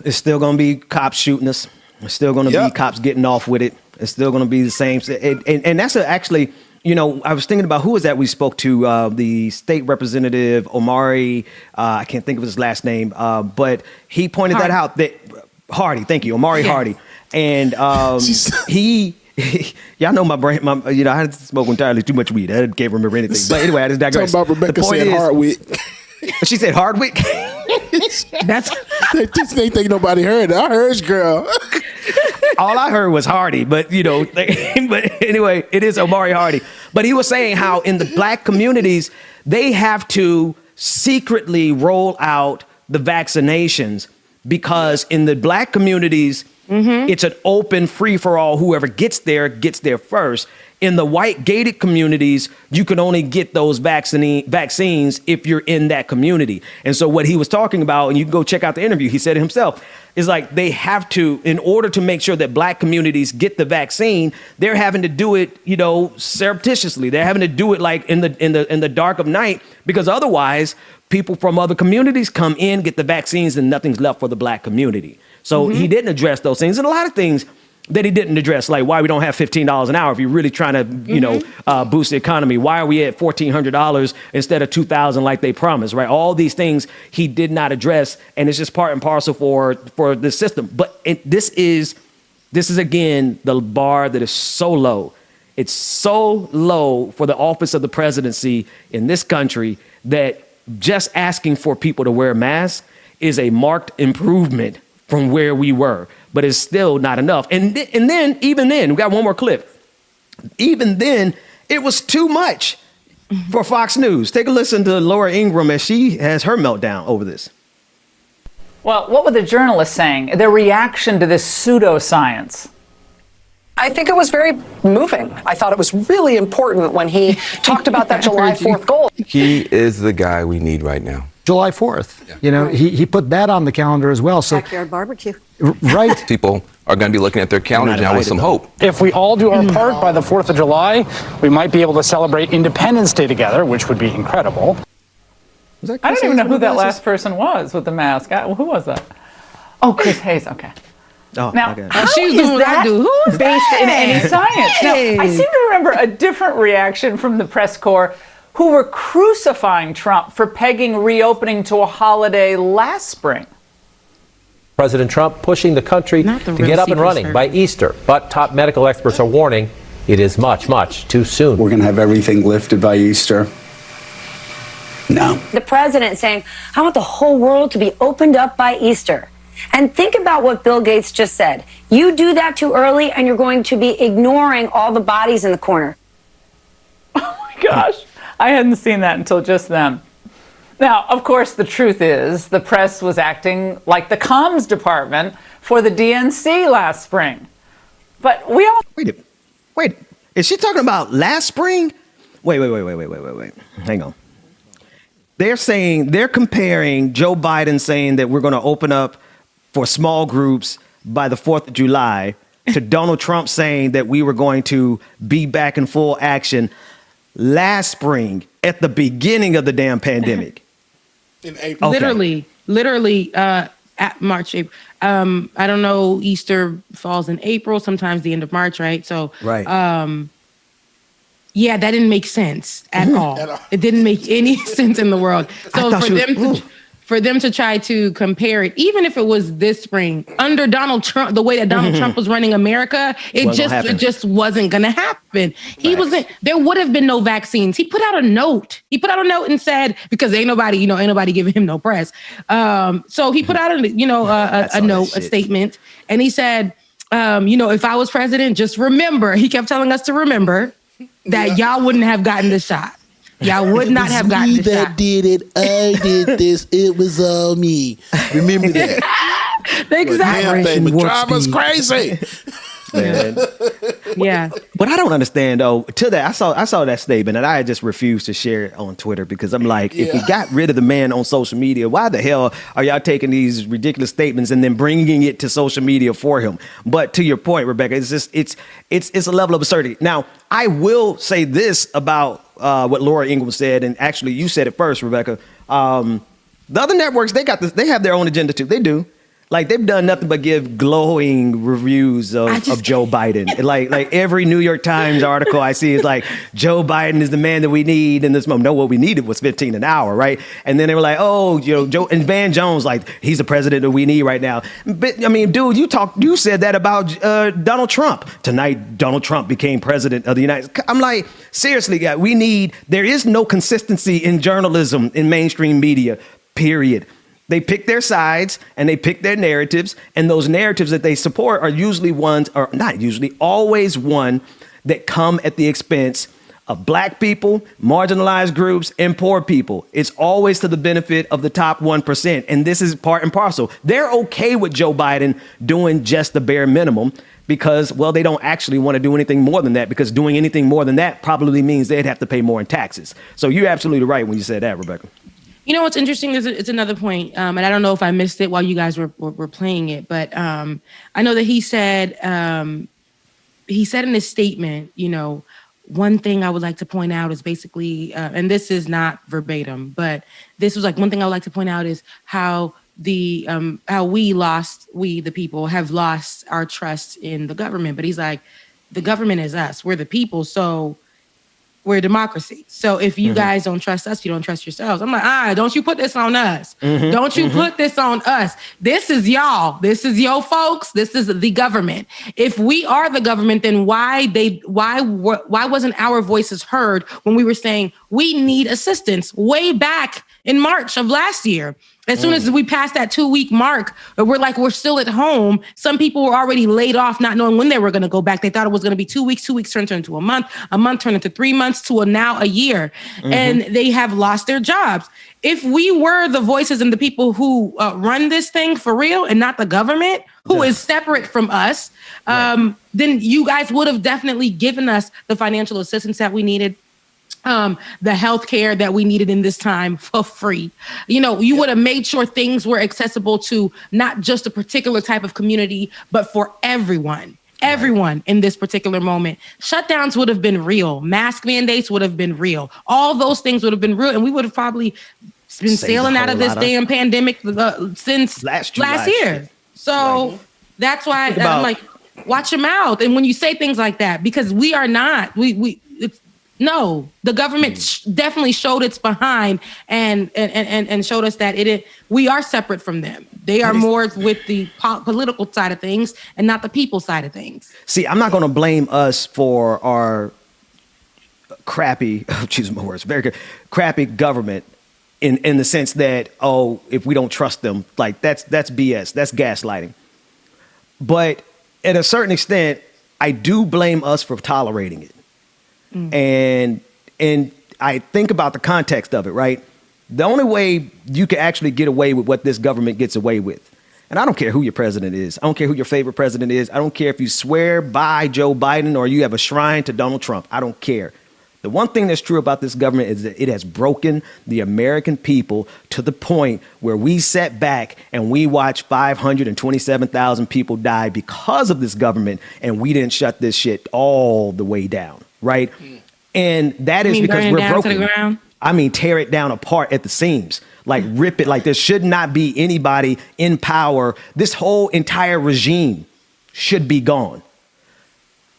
It's still going to be cops shooting us. It's still going to be cops getting off with it. It's still going to be the same. And that's actually, I was thinking about who was that we spoke to, the state representative, Omari, I can't think of his last name, but he pointed that out. Hardy, thank you, Omari Hardy. And he... y'all know my brain. I had to smoke entirely too much weed. I can't remember anything. But anyway, I just digress. Talking about Rebecca said Hardwick. She said Hardwick. They think nobody heard it. I heard, girl. All I heard was Hardy, but but anyway, it is Omari Hardy. But he was saying how in the Black communities they have to secretly roll out the vaccinations, because in the Black communities, it's an open free for all. Whoever gets there first. In the white gated communities, you can only get those vaccines if you're in that community. And so what he was talking about, and you can go check out the interview, he said it himself, is like they have to, in order to make sure that Black communities get the vaccine, they're having to do it, surreptitiously. They're having to do it like in the dark of night, because otherwise people from other communities come in, get the vaccines, and nothing's left for the Black community. So he didn't address those things, and a lot of things that he didn't address, like why we don't have $15 an hour if you're really trying to, boost the economy. Why are we at $1,400 instead of $2,000 like they promised, right? All these things he did not address, and it's just part and parcel for the system. But this is again the bar that is so low. It's so low for the office of the presidency in this country that just asking for people to wear masks is a marked improvement from where we were, but it's still not enough. And then, even then, we got one more clip. Even then, it was too much for Fox News. Take a listen to Laura Ingraham as she has her meltdown over this. Well, what were the journalists saying? Their reaction to this pseudoscience? I think it was very moving. I thought it was really important when he talked about that July 4th goal. He is the guy we need right now. July 4th. Yeah. You know, he put that on the calendar as well. So Backyard barbecue. Right. People are going to be looking at their calendars now with some hope. If we all do our part by the 4th of July, we might be able to celebrate Independence Day together, which would be incredible. I don't even know who that last person was with the mask. Who was that? Oh, Chris Hayes. Okay. Oh, now, okay. how She's is doing what I that do. Who is based that? in any science? Now, I seem to remember a different reaction from the press corps who were crucifying Trump for pegging reopening to a holiday last spring. President Trump pushing the country to get up and running by Easter. But top medical experts are warning it is much, much too soon. We're going to have everything lifted by Easter. No. The president saying, I want the whole world to be opened up by Easter. And think about what Bill Gates just said. You do that too early and you're going to be ignoring all the bodies in the corner. Oh my gosh. I hadn't seen that until just then. Now, of course, the truth is the press was acting like the comms department for the DNC last spring. But we all... Wait. Is she talking about last spring? Wait. Hang on. They're comparing Joe Biden saying that we're going to open up for small groups by the 4th of July to Donald Trump saying that we were going to be back in full action last spring at the beginning of the damn pandemic. In April. Okay. Literally, at March, April. I don't know, Easter falls in April, sometimes the end of March, right? So, right. Yeah, that didn't make sense at all. It didn't make any sense in the world. So for them to try to compare it, even if it was this spring under Donald Trump, the way that Donald Trump was running America, it just wasn't going to happen. He wasn't. There would have been no vaccines. He put out a note. And said, because ain't nobody giving him no press. So he put out a note, a statement, and he said, if I was president, just remember. He kept telling us to remember that y'all wouldn't have gotten the shot. Y'all would not have gotten the shot. Did it. I did this. It was all me. Remember that. Exactly. Drive us crazy. Man. Yeah. But I don't understand though. To that, I saw that statement and I just refused to share it on Twitter because I'm like, if we got rid of the man on social media, why the hell are y'all taking these ridiculous statements and then bringing it to social media for him? But to your point, Rebecca, it's a level of absurdity. Now, I will say this about what Laura Ingraham said, and actually you said it first, Rebecca. The other networks, they have their own agenda too. They do. Like, they've done nothing but give glowing reviews of Joe Biden. Like every New York Times article I see is like, Joe Biden is the man that we need in this moment. No, what we needed was 15 an hour, right? And then they were like, Joe and Van Jones, like, he's the president that we need right now. But, I mean, dude, you said that about Donald Trump. Tonight, Donald Trump became president of the United States. I'm like, seriously, guys, there is no consistency in journalism, in mainstream media, period. They pick their sides and they pick their narratives, and those narratives that they support are always one that come at the expense of black people, marginalized groups, and poor people. It's always to the benefit of the top 1%. And this is part and parcel. They're okay with Joe Biden doing just the bare minimum because, well, they don't actually want to do anything more than that, because doing anything more than that probably means they'd have to pay more in taxes. So you're absolutely right when you said that, Rebecca. You know what's interesting is it's another point, and I don't know if I missed it while you guys were playing it, but I know that he said in his statement, one thing I would like to point out is basically, and this is not verbatim, but this was like one thing I would like to point out is how we the people have lost our trust in the government. But he's like, the government is us, we're the people, so we're a democracy. So if you guys don't trust us, you don't trust yourselves. I'm like, don't you put this on us. Don't you put this on us. This is y'all. This is your folks. This is the government. If we are the government, then why wasn't our voices heard when we were saying we need assistance way back in March of last year? As soon as we passed that 2-week mark, we're still at home. Some people were already laid off, not knowing when they were going to go back. They thought it was going to be 2 weeks. 2 weeks turned into a month turned into 3 months to now a year. And they have lost their jobs. if we were the voices and the people who run this thing for real and not the government, who is separate from us, then you guys would have definitely given us the financial assistance that we needed, the health care that we needed in this time for free. You would have made sure things were accessible to not just a particular type of community, but for everyone. Everyone in this particular moment. Shutdowns would have been real. Mask mandates would have been real. All those things would have been real. And we would have probably been sailing out of this damn pandemic since last year. So that's why I'm like, watch your mouth. And when you say things like that, because we are not, no, the government definitely showed its behind and showed us that we are separate from them. They are more with the political side of things and not the people side of things. See, I'm not going to blame us for our crappy, choose my words, very good, crappy government in the sense that, if we don't trust them, like that's BS, that's gaslighting. But at a certain extent, I do blame us for tolerating it. And I think about the context of it, right? The only way you can actually get away with what this government gets away with, and I don't care who your president is. I don't care who your favorite president is. I don't care if you swear by Joe Biden or you have a shrine to Donald Trump. I don't care. The one thing that's true about this government is that it has broken the American people to the point where we sat back and we watched 527,000 people die because of this government, and we didn't shut this shit all the way down. Right. And that is because we're broken. I mean, tear it down apart at the seams, like rip it, like there should not be anybody in power. This whole entire regime should be gone.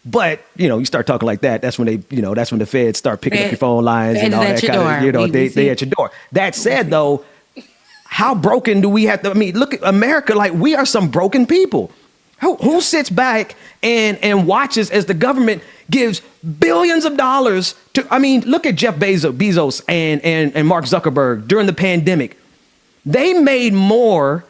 But, you start talking like that. That's when that's when the feds start picking up your phone lines and all that kind of, they at your door. That said, though, how broken do we have to, look at America, like we are some broken people. Who sits back and watches as the government gives billions of dollars to, look at Jeff Bezos and Mark Zuckerberg during the pandemic. They made more,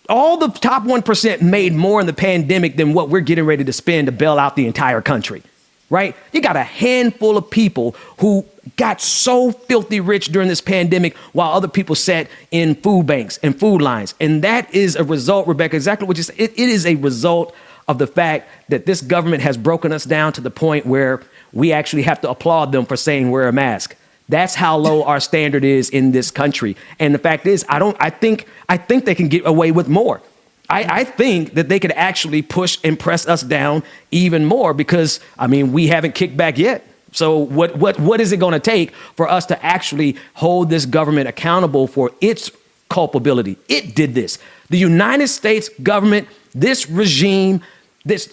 all the top 1% made more in the pandemic than what we're getting ready to spend to bail out the entire country, right? You got a handful of people who got so filthy rich during this pandemic while other people sat in food banks and food lines. And that is a result, Rebecca, exactly what you said. It is a result of the fact that this government has broken us down to the point where we actually have to applaud them for saying wear a mask. That's how low our standard is in this country. And the fact is, I think they can get away with more. I think that they could actually push and press us down even more because, we haven't kicked back yet. So what is it going to take for us to actually hold this government accountable for its culpability? It did this. The United States government, this regime,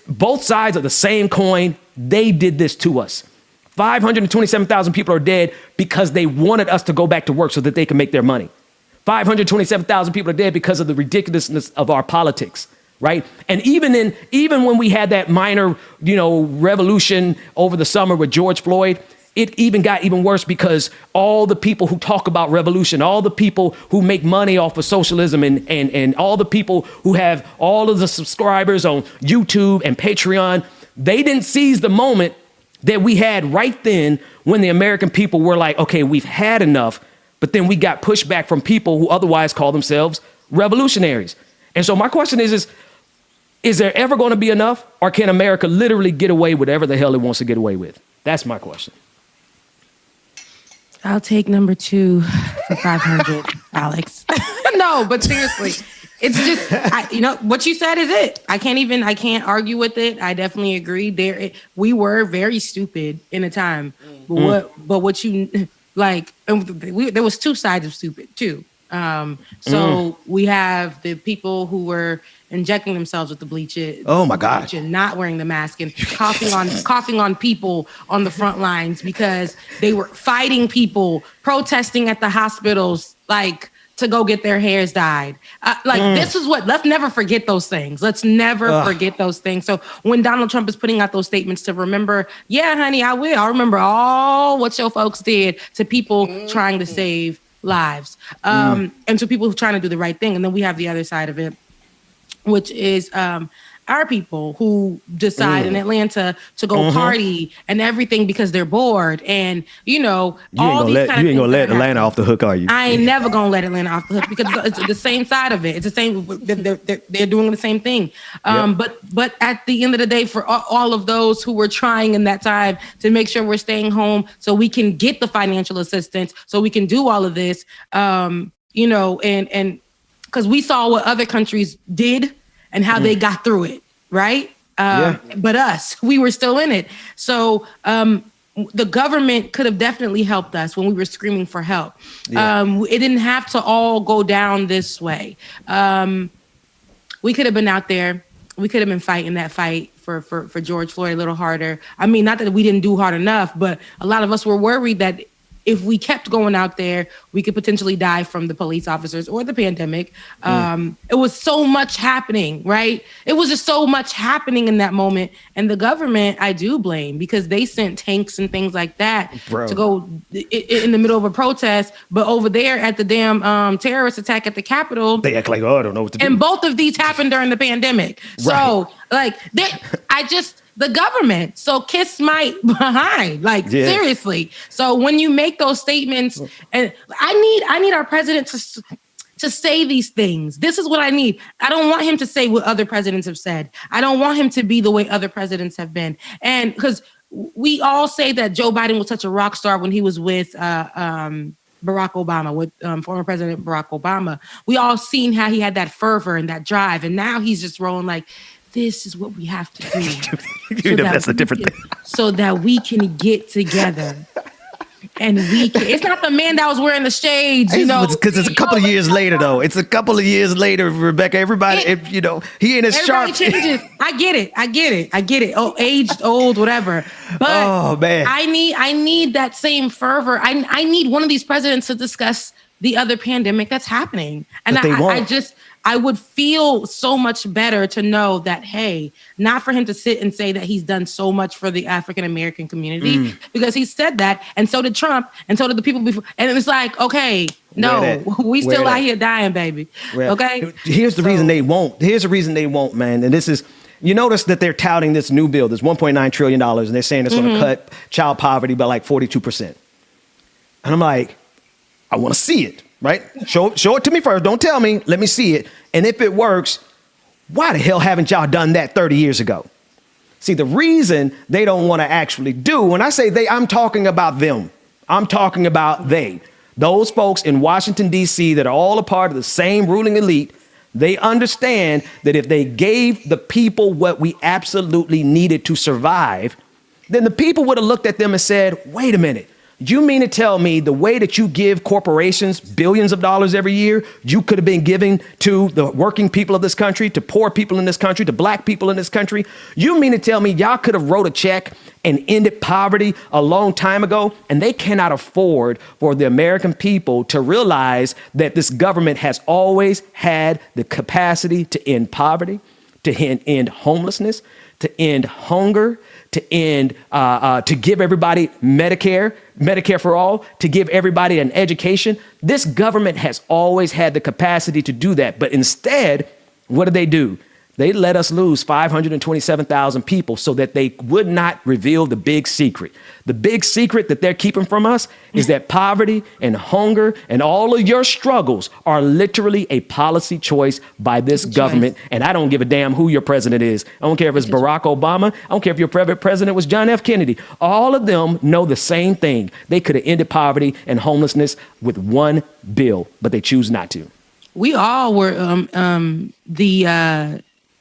both sides of the same coin, they did this to us. 527,000 people are dead because they wanted us to go back to work so that they can make their money. 527,000 people are dead because of the ridiculousness of our politics, right? And even when we had that minor, revolution over the summer with George Floyd, it even got even worse because all the people who talk about revolution, all the people who make money off of socialism and all the people who have all of the subscribers on YouTube and Patreon, they didn't seize the moment that we had right then when the American people were like, okay, we've had enough. But then we got pushback from people who otherwise call themselves revolutionaries. And so my question is there ever going to be enough, or can America literally get away with whatever the hell it wants to get away with? That's my question. I'll take number 2 for 500, Alex. No, but seriously, it's just, what you said is it. I can't argue with it. I definitely agree. We were very stupid in a time, but there was 2 sides of stupid too. So we have the people who were injecting themselves with the bleach. Oh my God! And not wearing the mask and coughing on people on the front lines because they were fighting people, protesting at the hospitals, to go get their hairs dyed. This is let's never forget those things. Let's never forget those things. So when Donald Trump is putting out those statements to remember, yeah, honey, I will. I'll remember all what your folks did to people trying to save lives. And to people who are trying to do the right thing. And then we have the other side of it, which is our people who decide in Atlanta to go party and everything because they're bored. And, you know, You ain't gonna let Atlanta off the hook, are you? I ain't never gonna let Atlanta off the hook because it's the same side of it. It's the same. They're doing the same thing. But at the end of the day, for all of those who were trying in that time to make sure we're staying home so we can get the financial assistance, so we can do all of this, you know, and because we saw what other countries did and how they got through it, right? But we were still in it. So the government could have definitely helped us when we were screaming for help. It didn't have to all go down this way. We could have been out there. We could have been fighting that fight for George Floyd a little harder. I mean, not that we didn't do hard enough, but a lot of us were worried that if we kept going out there, we could potentially die from the police officers or the pandemic. It was so much happening, right? It was just so much happening in that moment. And the government, I do blame, because they sent tanks and things like that to go in the middle of a protest. But over there at the damn terrorist attack at the Capitol, they act like, oh, I don't know what to do. And both of these happened during the pandemic. So, the government. So kiss my behind, seriously. So when you make those statements, and I need our president to say these things. This is what I need. I don't want him to say what other presidents have said. I don't want him to be the way other presidents have been. And because we all say that Joe Biden was such a rock star when he was with Barack Obama, with former President Barack Obama. We all seen how he had that fervor and that drive, and now he's just rolling like, this is what we have to do. That's a different thing. So that we can get together. And it's not the man that was wearing the shades, you know. Because it's a couple of years later, though. It's a couple of years later, Rebecca. Everybody, you know, he ain't as sharp. Everybody changes. I get it. Oh, aged, old, whatever. But man. I need that same fervor. I need one of these presidents to discuss the other pandemic that's happening. And I would feel so much better to know that, hey, not for him to sit and say that he's done so much for the African-American community, because he said that, and so did Trump, and so did the people before. And it's like, okay, no, we still out here dying, baby. Okay? Here's the reason they won't. Here's the reason they won't, man. And this is, you notice that they're touting this new bill, this $1.9 trillion, and they're saying it's going to cut child poverty by like 42%. And I'm like, I want to see it. Right? Show it to me first. Don't tell me. Let me see it. And if it works, why the hell haven't y'all done that 30 years ago? See, the reason they don't want to actually do, when I say they, I'm talking about them. I'm talking about they. Those folks in Washington, D.C. that are all a part of the same ruling elite, they understand that if they gave the people what we absolutely needed to survive, then the people would have looked at them and said, wait a minute. You mean to tell me the way that you give corporations billions of dollars every year, you could have been giving to the working people of this country, to poor people in this country, to black people in this country? You mean to tell me y'all could have wrote a check and ended poverty a long time ago? And they cannot afford for the American people to realize that this government has always had the capacity to end poverty, to end homelessness, to end hunger, to end, to give everybody Medicare for all, to give everybody an education. This government has always had the capacity to do that. But instead, what do? They let us lose 527,000 people so that they would not reveal the big secret. The big secret that they're keeping from us is that poverty and hunger and all of your struggles are literally a policy choice by this government. And I don't give a damn who your president is. I don't care if it's Barack Obama. I don't care if your president was John F. Kennedy. All of them know the same thing. They could have ended poverty and homelessness with one bill, but they choose not to. We all were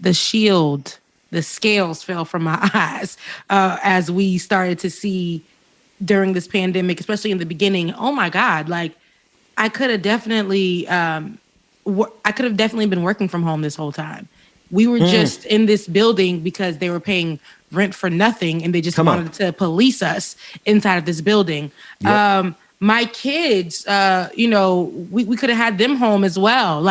the shield, the scales fell from my eyes as we started to see during this pandemic, especially in the beginning. Oh my God! Like I could have definitely been working from home this whole time. We were just in this building because they were paying rent for nothing, and they just wanted to police us inside of this building. Yep. My kids, we could have had them home as well.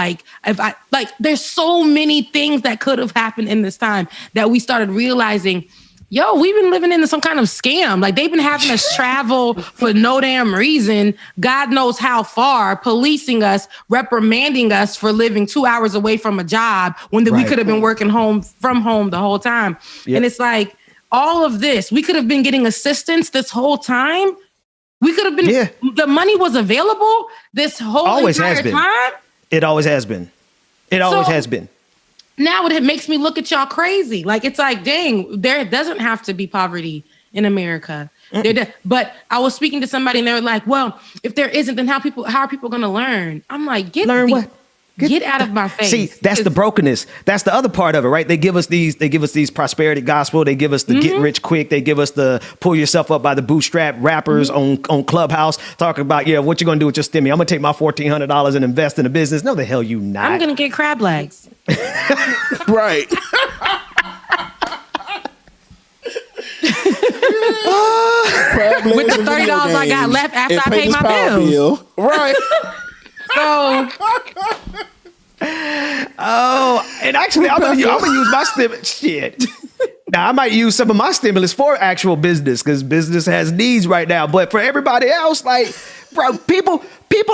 There's so many things that could have happened in this time that we started realizing, yo, we've been living in some kind of scam. Like they've been having us travel for no damn reason. God knows how far, policing us, reprimanding us for living 2 hours away from a job when we could have been working from home the whole time. Yep. And it's like all of this, we could have been getting assistance this whole time. We could have been, the money was available this whole entire time. It always has been. It always has been. Now it makes me look at y'all crazy. Like, it's like, dang, there doesn't have to be poverty in America. But I was speaking to somebody and they were like, well, if there isn't, then how are people going to learn? I'm like, get out of my face. See, that's the brokenness. That's the other part of it, right? They give us these prosperity gospel. They give us the get rich quick. They give us the pull yourself up by the bootstrap rappers on Clubhouse talking about, what you're going to do with your stimmy. I'm going to take my $1,400 and invest in a business. No, the hell you not. I'm going to get crab legs. Right. With the $30 I got left after I paid my bills. Right. So, and actually, I'm gonna use my stimulus. Shit. Now, I might use some of my stimulus for actual business because business has needs right now. But for everybody else, like, bro, people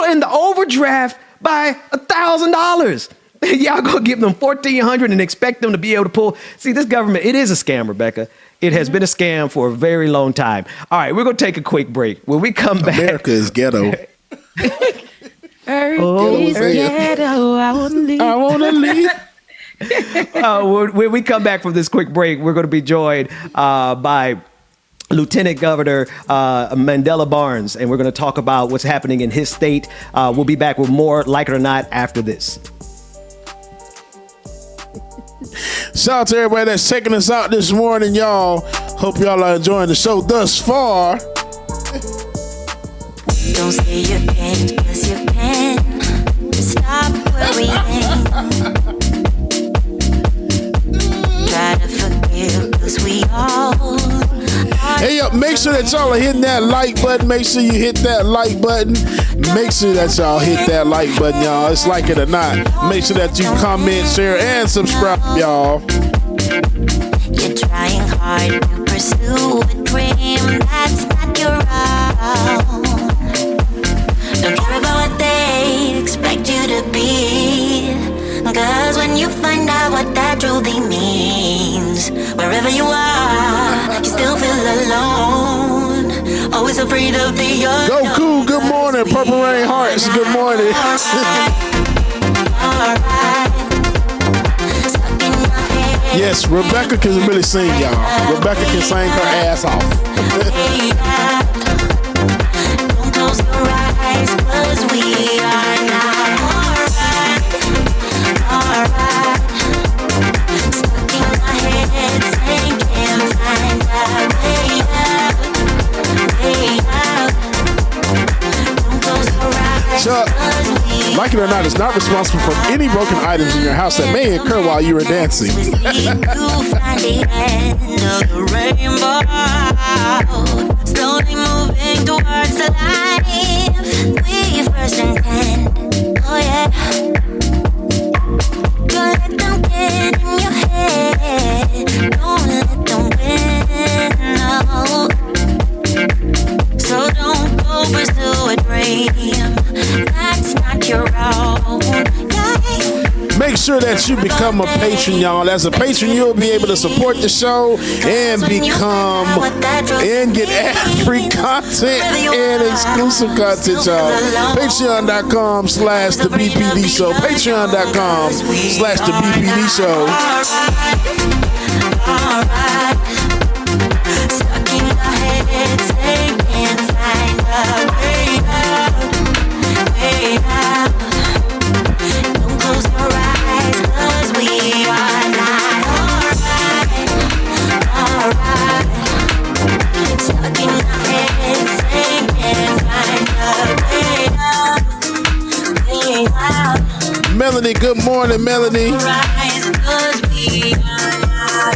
in the overdraft by $1,000. Y'all gonna give them $1,400 and expect them to be able to pull. See, this government, it is a scam, Rebecca. It has been a scam for a very long time. All right, we're gonna take a quick break. When we come back, America is ghetto. Ghetto. I want to leave. When we come back from this quick break, we're going to be joined by Lieutenant Governor Mandela Barnes, and we're going to talk about what's happening in his state. We'll be back with more, like it or not, after this. Shout out to everybody that's checking us out this morning, y'all. Hope y'all are enjoying the show thus far. Don't say you can't, 'cause you can. Stop worrying. Try to forgive, 'cause we all. Hey, yo, make sure that y'all are hitting that like button. Make sure you hit that like button. Make sure that y'all hit that like button, y'all. It's like it or not. Make sure that you comment, share, and subscribe, y'all. You're trying hard to pursue a dream that's not your own. Don't care about what they expect you to be, 'cause when you find out what that truly means, wherever you are, you still feel alone. Always afraid of the unknown. Goku, good morning. Purple Rain Hearts, good morning. Yes, Rebecca can really sing, y'all. Rebecca can sing her ass off. Don't close your eyes, 'cause we are now alright. Stuck in our heads and can't find our way out. Don't close your eyes, Chuck, 'cause we like it or not, it's not responsible for any broken items in your house that may occur while you were dancing. you find the end of the rainbow, slowly moving towards the life we first intended. Oh yeah. Don't let them get in your head. Don't let them win, no. So don't go pursue a dream that's not your own. Yeah. Make sure that you become a patron, y'all. As a patron, you'll be able to support the show and get ad-free content and exclusive content, y'all. Patreon.com/the BPD show. Patreon.com/the BPD show. Stuck in our heads, they can't find a way out. Don't close your eyes, 'cause we are not alright. Stuck in our heads, they can't find a way out. Melanie, good morning, Melanie.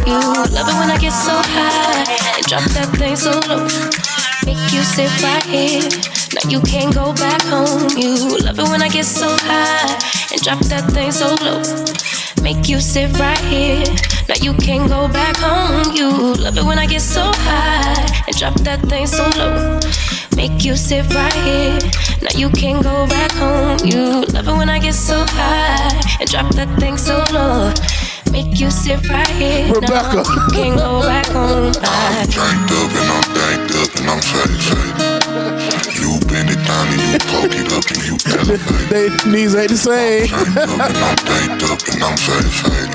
You love it when I get so high and drop that thing so low. Make you sit right here. Now you can't go back home. You love it when I get so high and drop that thing so low. make you sit right here. Now you can't go back home. You love it when I get so high and drop that thing so low. Make you sit right here. Now you can't go back home. You love it when I get so high and drop that thing so low. Make you sit right here. Rebecca. Now you can't go back home. I'm janked up and I'm banked up and I'm shady. You bend it down and you poke it up and you elevate. They knees ain't the same. I'm janked up and I'm banked up and I'm shady.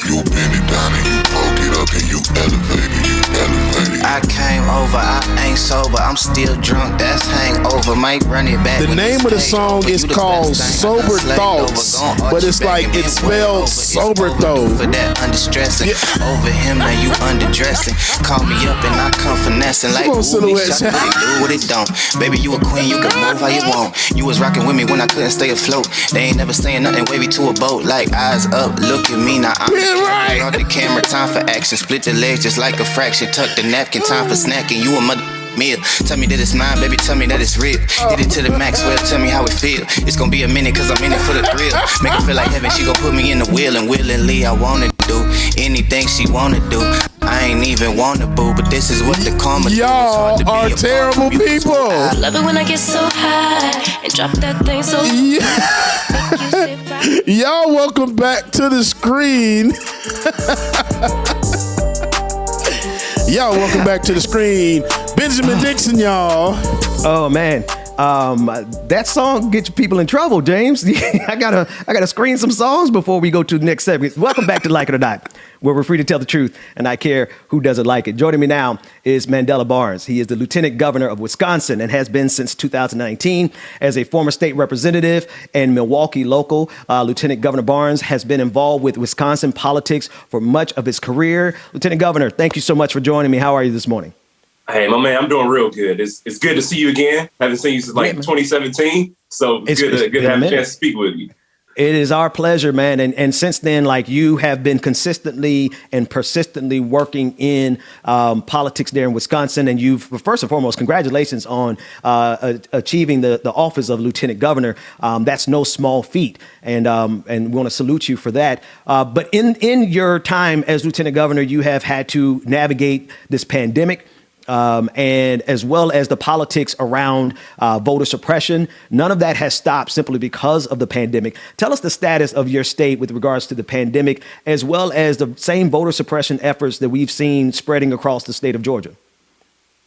You bend it down and you poke it up and you elevate it, you elevate it. I came over, I ain't sober, I'm still drunk, that's hangover, might run it back. The name of the song is called Sober Thoughts, but it's like it's spelled sober though. For that understressing, over him now you underdressing. Call me up and I come finessing like ooh, shot it do what it don't. Baby, you a queen, you can move how you want. You was rocking with me when I couldn't stay afloat. They ain't never saying nothing wavy to a boat. Like eyes up, look at me now. I'm on the camera, time for action. Split the legs just like a fraction. Tuck the napkin, time for snacking. You a mother meal. Tell me that it's mine, baby, tell me that it's real. Hit it to the max, well, tell me how it feel. It's gonna be a minute, cause I'm in it for the thrill. Make it feel like heaven, she gon' put me in the wheel. And willingly, I wanna do anything she wanna do. I ain't even wanna boo, but this is what the karma do. Y'all are terrible people. I love it when I get so high and drop that thing so Y'all welcome back to the screen. Y'all welcome back to the screen. Benjamin Dixon, y'all. Oh man. That song gets people in trouble, James. I gotta screen some songs before we go to the next segment. Welcome back to Like It or Not, where we're free to tell the truth and I care who doesn't like it. Joining me now is Mandela Barnes. He is the Lieutenant Governor of Wisconsin and has been since 2019 as a former state representative and Milwaukee local. Lieutenant Governor Barnes has been involved with Wisconsin politics for much of his career. Lieutenant Governor, thank you so much for joining me. How are you this morning? Hey, my man, I'm doing real good. It's good to see you again. Haven't seen you since like 2017. So it's good to have a chance to speak with you. It is our pleasure, man. And since then, like, you have been consistently and persistently working in politics there in Wisconsin. And you've, first and foremost, congratulations on achieving the office of Lieutenant Governor. That's no small feat. And we want to salute you for that. But in your time as Lieutenant Governor, you have had to navigate this pandemic. And as well as the politics around voter suppression. None of that has stopped simply because of the pandemic. Tell us the status of your state with regards to the pandemic, as well as the same voter suppression efforts that we've seen spreading across the state of Georgia.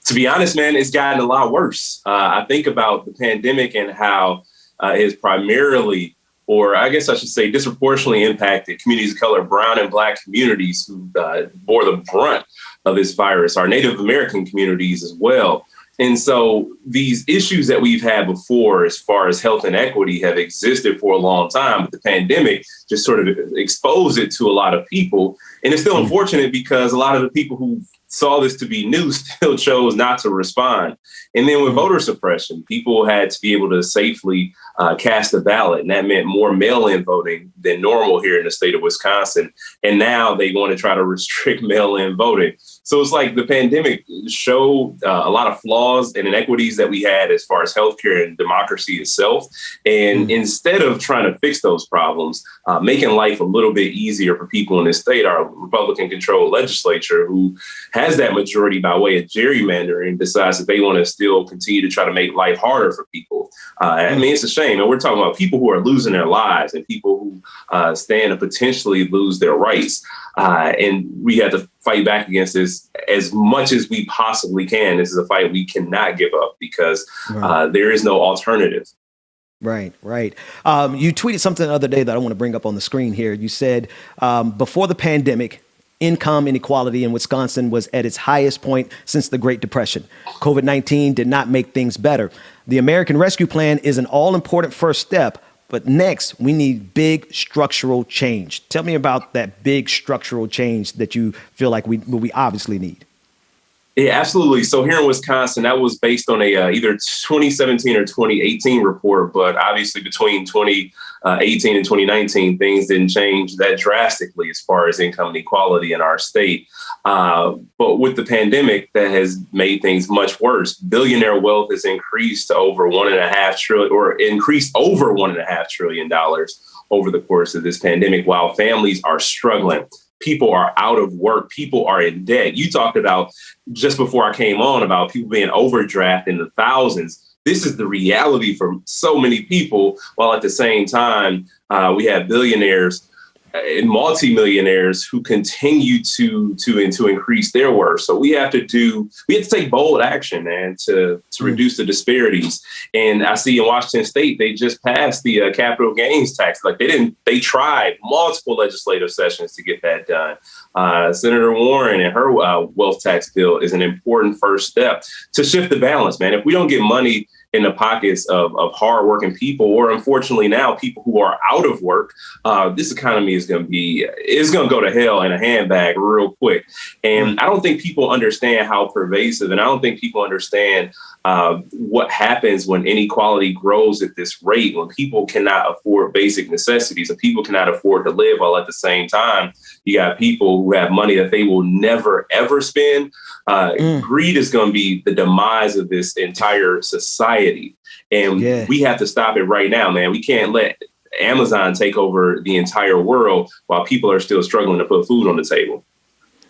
To be honest, man, it's gotten a lot worse. I think about the pandemic and how it has primarily, or I guess I should say disproportionately impacted communities of color, brown and black communities who bore the brunt of this virus, our Native American communities as well. And so these issues that we've had before, as far as health inequity, have existed for a long time, but the pandemic just sort of exposed it to a lot of people. And it's still unfortunate because a lot of the people who saw this to be new still chose not to respond. And then with voter suppression, people had to be able to safely cast a ballot. And that meant more mail-in voting than normal here in the state of Wisconsin. And now they want to try to restrict mail-in voting. So it's like the pandemic showed a lot of flaws and inequities that we had as far as healthcare and democracy itself. And instead of trying to fix those problems, making life a little bit easier for people in this state, our Republican-controlled legislature, who has that majority by way of gerrymandering, decides that they want to still continue to try to make life harder for people. I mean, it's a shame. And we're talking about people who are losing their lives and people who stand to potentially lose their rights. And we have to fight back against this as much as we possibly can. This is a fight we cannot give up because there is no alternative. Right. You tweeted something the other day that I want to bring up on the screen here. You said before the pandemic, income inequality in Wisconsin was at its highest point since the Great Depression. COVID-19 did not make things better. The American Rescue Plan is an all-important first step, but next we need big structural change. Tell me about that big structural change that you feel like we obviously need. Yeah, absolutely. So here in Wisconsin, that was based on a either 2017 or 2018 report, but obviously between 2018 and 2019, things didn't change that drastically as far as income inequality in our state. But with the pandemic, that has made things much worse. Billionaire wealth has increased to over $1.5 trillion, or increased over $1.5 trillion, over the course of this pandemic while families are struggling. People are out of work. People are in debt. You talked about just before I came on about people being overdrafted in the thousands. This is the reality for so many people, while at the same time, we have billionaires and multimillionaires who continue to increase their worth. So we have to take bold action, man, to reduce the disparities. And I see in Washington State, they just passed the capital gains tax. Like they tried multiple legislative sessions to get that done. Senator Warren and her wealth tax bill is an important first step to shift the balance, man. If we don't get money in the pockets of hardworking people, or unfortunately now people who are out of work, this economy is going to go to hell in a handbag real quick. And I don't think people understand how pervasive, and I don't think people understand what happens when inequality grows at this rate, when people cannot afford basic necessities and people cannot afford to live, while at the same time, you got people who have money that they will never, ever spend. Greed is going to be the demise of this entire society. And we have to stop it right now, man. We can't let Amazon take over the entire world while people are still struggling to put food on the table.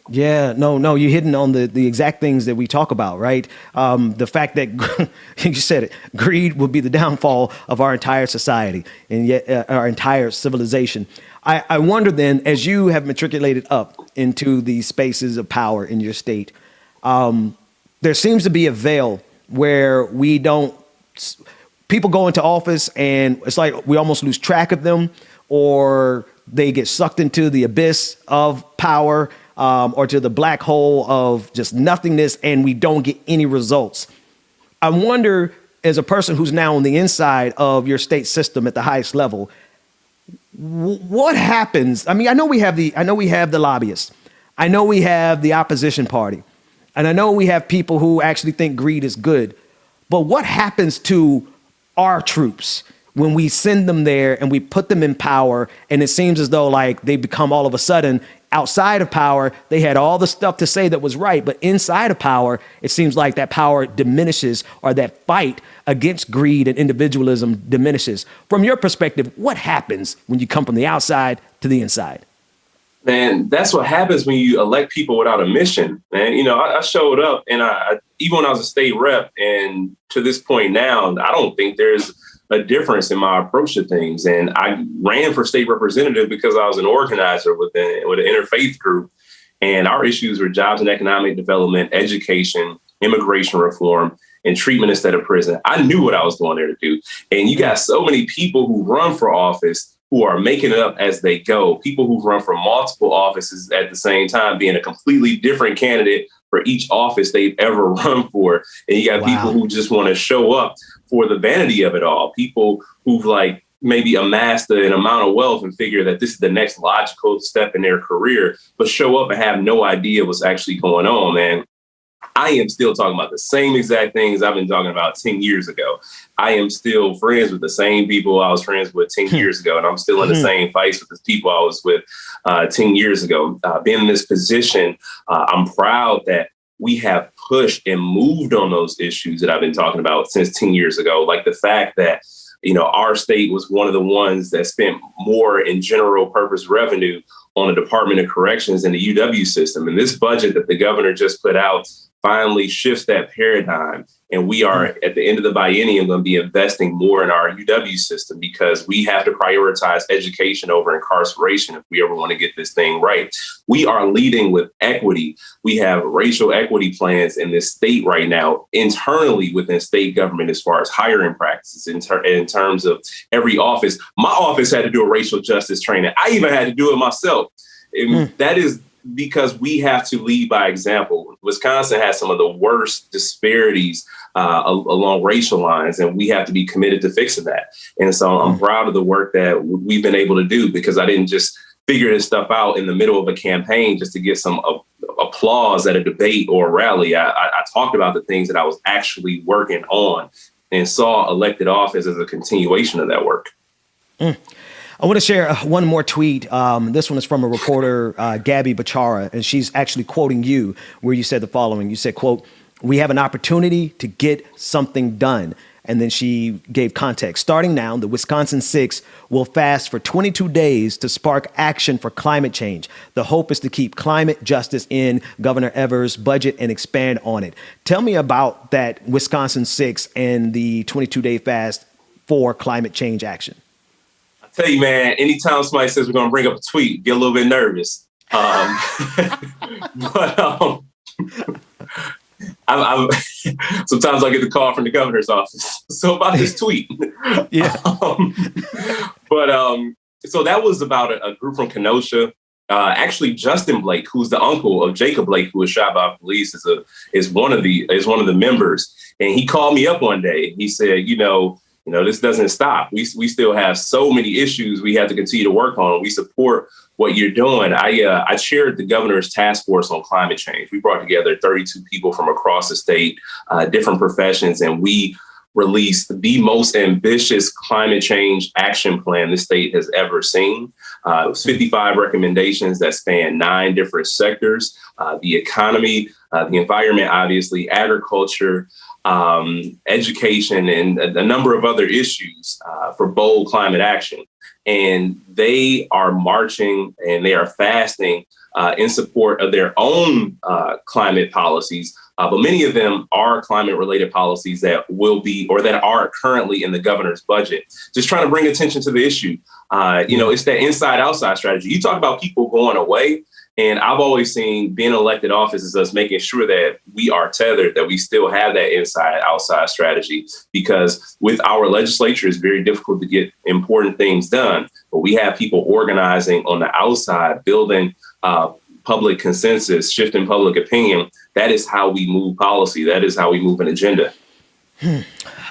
Yeah, no, you're hitting on the exact things that we talk about, right? The fact that, you said it, greed will be the downfall of our entire society and yet our entire civilization. I wonder then, as you have matriculated up into the spaces of power in your state, there seems to be a veil where people go into office and it's like we almost lose track of them, or they get sucked into the abyss of power, or to the black hole of just nothingness, and we don't get any results. I wonder, as a person who's now on the inside of your state system at the highest level, what happens? I mean, I know we have the lobbyists. I know we have the opposition party. And I know we have people who actually think greed is good. But what happens to our troops when we send them there and we put them in power, and it seems as though like they become all of a sudden outside of power, they had all the stuff to say that was right, but inside of power, it seems like that power diminishes, or that fight against greed and individualism diminishes. From your perspective, what happens when you come from the outside to the inside? Man, that's what happens when you elect people without a mission, man. You know, I showed up, and I even when I was a state rep, and to this point now, I don't think there's a difference in my approach to things. And I ran for state representative because I was an organizer with an interfaith group. And our issues were jobs and economic development, education, immigration reform, and treatment instead of prison. I knew what I was going there to do. And you got so many people who run for office who are making it up as they go. People who run for multiple offices at the same time, being a completely different candidate for each office they've ever run for. And you got people who just want to show up for the vanity of it all. People who've like maybe amassed an amount of wealth and figure that this is the next logical step in their career, but show up and have no idea what's actually going on, man. I am still talking about the same exact things I've been talking about 10 years ago. I am still friends with the same people I was friends with 10 years ago, and I'm still in the same fights with the people I was with 10 years ago. Being in this position, I'm proud that we have pushed and moved on those issues that I've been talking about since 10 years ago. Like the fact that, you know, our state was one of the ones that spent more in general purpose revenue on the Department of Corrections and the UW system. And this budget that the governor just put out finally shifts that paradigm. And we are at the end of the biennium going to be investing more in our UW system because we have to prioritize education over incarceration if we ever want to get this thing right. We are leading with equity. We have racial equity plans in this state right now, internally within state government, as far as hiring practices in terms of every office. My office had to do a racial justice training. I even had to do it myself. And that is because we have to lead by example. Wisconsin has some of the worst disparities along racial lines, and we have to be committed to fixing that. And so I'm proud of the work that we've been able to do, because I didn't just figure this stuff out in the middle of a campaign just to get some applause at a debate or a rally. I talked about the things that I was actually working on and saw elected office as a continuation of that work. I want to share one more tweet. This one is from a reporter, Gabby Bachara, and she's actually quoting you, where you said the following. You said, quote, "We have an opportunity to get something done." And then she gave context. Starting now, the Wisconsin 6 will fast for 22 days to spark action for climate change. The hope is to keep climate justice in Governor Evers' budget and expand on it. Tell me about that Wisconsin 6 and the 22-day fast for climate change action. I tell you, man, anytime somebody says we're going to bring up a tweet, get a little bit nervous. Sometimes I get the call from the governor's office. So about this tweet. Yeah. So that was about a group from Kenosha. Actually, Justin Blake, who's the uncle of Jacob Blake, who was shot by police, is one of the members. And he called me up one day. He said, this doesn't stop. We still have so many issues we have to continue to work on. We support what you're doing. I chaired the governor's task force on climate change. We brought together 32 people from across the state, different professions, and we released the most ambitious climate change action plan the state has ever seen. It was 55 recommendations that span 9 different sectors, the economy, the environment, obviously, agriculture, education, and a number of other issues for bold climate action. And they are marching and they are fasting in support of their own climate policies. But many of them are climate related policies that will be or that are currently in the governor's budget. Just trying to bring attention to the issue. It's that inside outside strategy. You talk about people going away. And I've always seen being elected office is us making sure that we are tethered, that we still have that inside outside strategy, because with our legislature, it's very difficult to get important things done. But we have people organizing on the outside, building public consensus, shifting public opinion. That is how we move policy. That is how we move an agenda.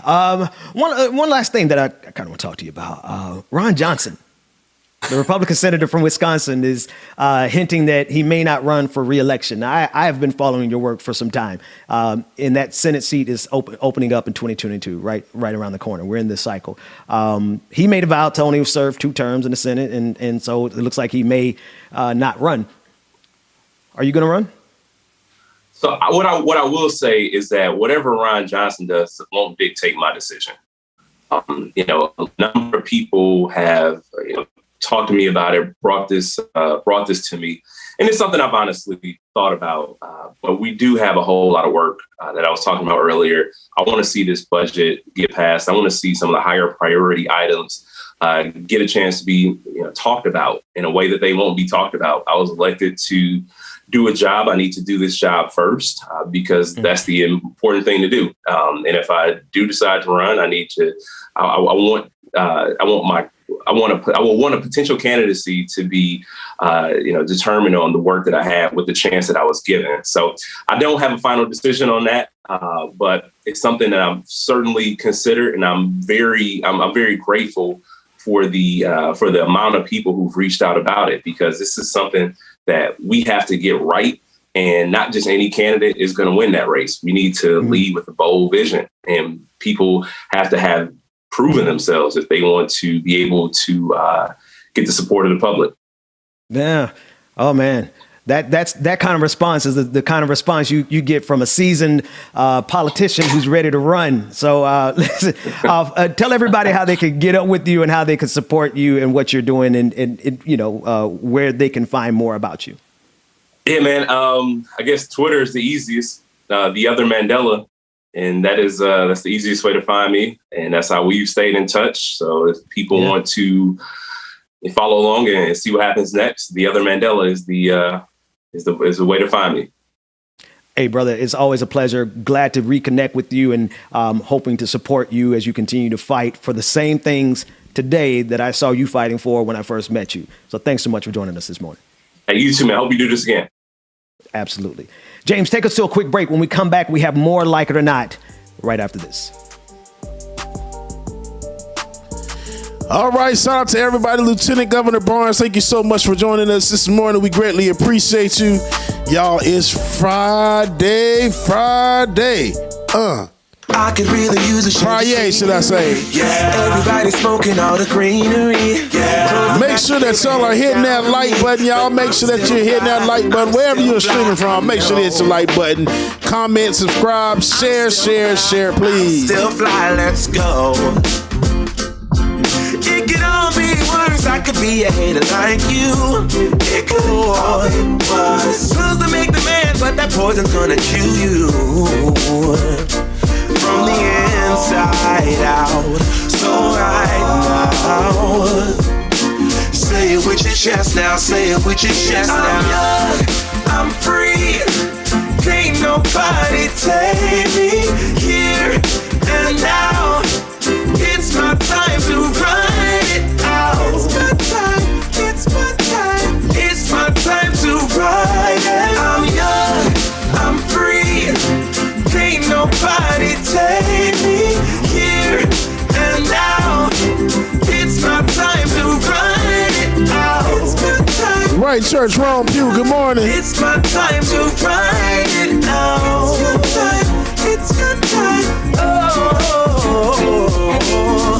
One last thing that I kind of want to talk to you about. Ron Johnson, the Republican senator from Wisconsin, is hinting that he may not run for re-election. I have been following your work for some time. And that Senate seat is opening up in 2022, right around the corner. We're in this cycle. He made a vow to only serve 2 terms in the Senate, and so it looks like he may not run. Are you going to run? So what I will say is that whatever Ron Johnson does won't dictate my decision. A number of people have talked to me about it, brought this to me, and it's something I've honestly thought about. But we do have a whole lot of work that I was talking about earlier. I want to see this budget get passed. I want to see some of the higher priority items get a chance to be talked about in a way that they won't be talked about. I was elected to do a job. I need to do this job first because that's the important thing to do. And if I do decide to run, I need to. I will want a potential candidacy to be, determined on the work that I have with the chance that I was given. So I don't have a final decision on that, but it's something that I'm certainly considered, and I'm very grateful for the amount of people who've reached out about it, because this is something that we have to get right. And not just any candidate is going to win that race. We need to lead with a bold vision, and people have to have proven themselves if they want to be able to get the support of the public. Yeah. Oh, man. That kind of response is the kind of response you get from a seasoned politician who's ready to run. So tell everybody how they can get up with you and how they can support you and what you're doing, and where they can find more about you. Yeah, man. I guess Twitter is the easiest. The Other Mandela. And that's the easiest way to find me. And that's how we've stayed in touch. So if people want to follow along and see what happens next, The Other Mandela is the way to find me. Hey, brother, it's always a pleasure. Glad to reconnect with you, and hoping to support you as you continue to fight for the same things today that I saw you fighting for when I first met you. So thanks so much for joining us this morning. Hey, you too, man. I hope you do this again. Absolutely. James, take us to a quick break. When we come back, we have more Like It or Not right after this. All right, shout out to everybody. Lieutenant Governor Barnes, thank you so much for joining us this morning. We greatly appreciate you. Y'all, it's Friday. I could really use a Friday, should I say? Yeah, everybody smoking all the greenery. Yeah, make sure that y'all are hitting that like button, y'all. Make sure that you're hitting that like button wherever you're streaming from. Make sure to hit the like button, comment, subscribe, share, please. Still fly, let's go. It could all be worse. I could be a hater like you. It could all be worse. Pills to make the man, but that poison's gonna kill you from the inside out. So right now, say it with your chest now. Say it with your chest now. I'm young, I'm free. Can't nobody take me here and now. It's my time to ride it out. It's my time, it's my time. It's my time to ride it. I'm young, I'm free. Can't nobody take me here and now. It's my time to ride it out. It's my time. Right church, wrong pew, good morning. It's my time to ride it out. It's your time, it's your time.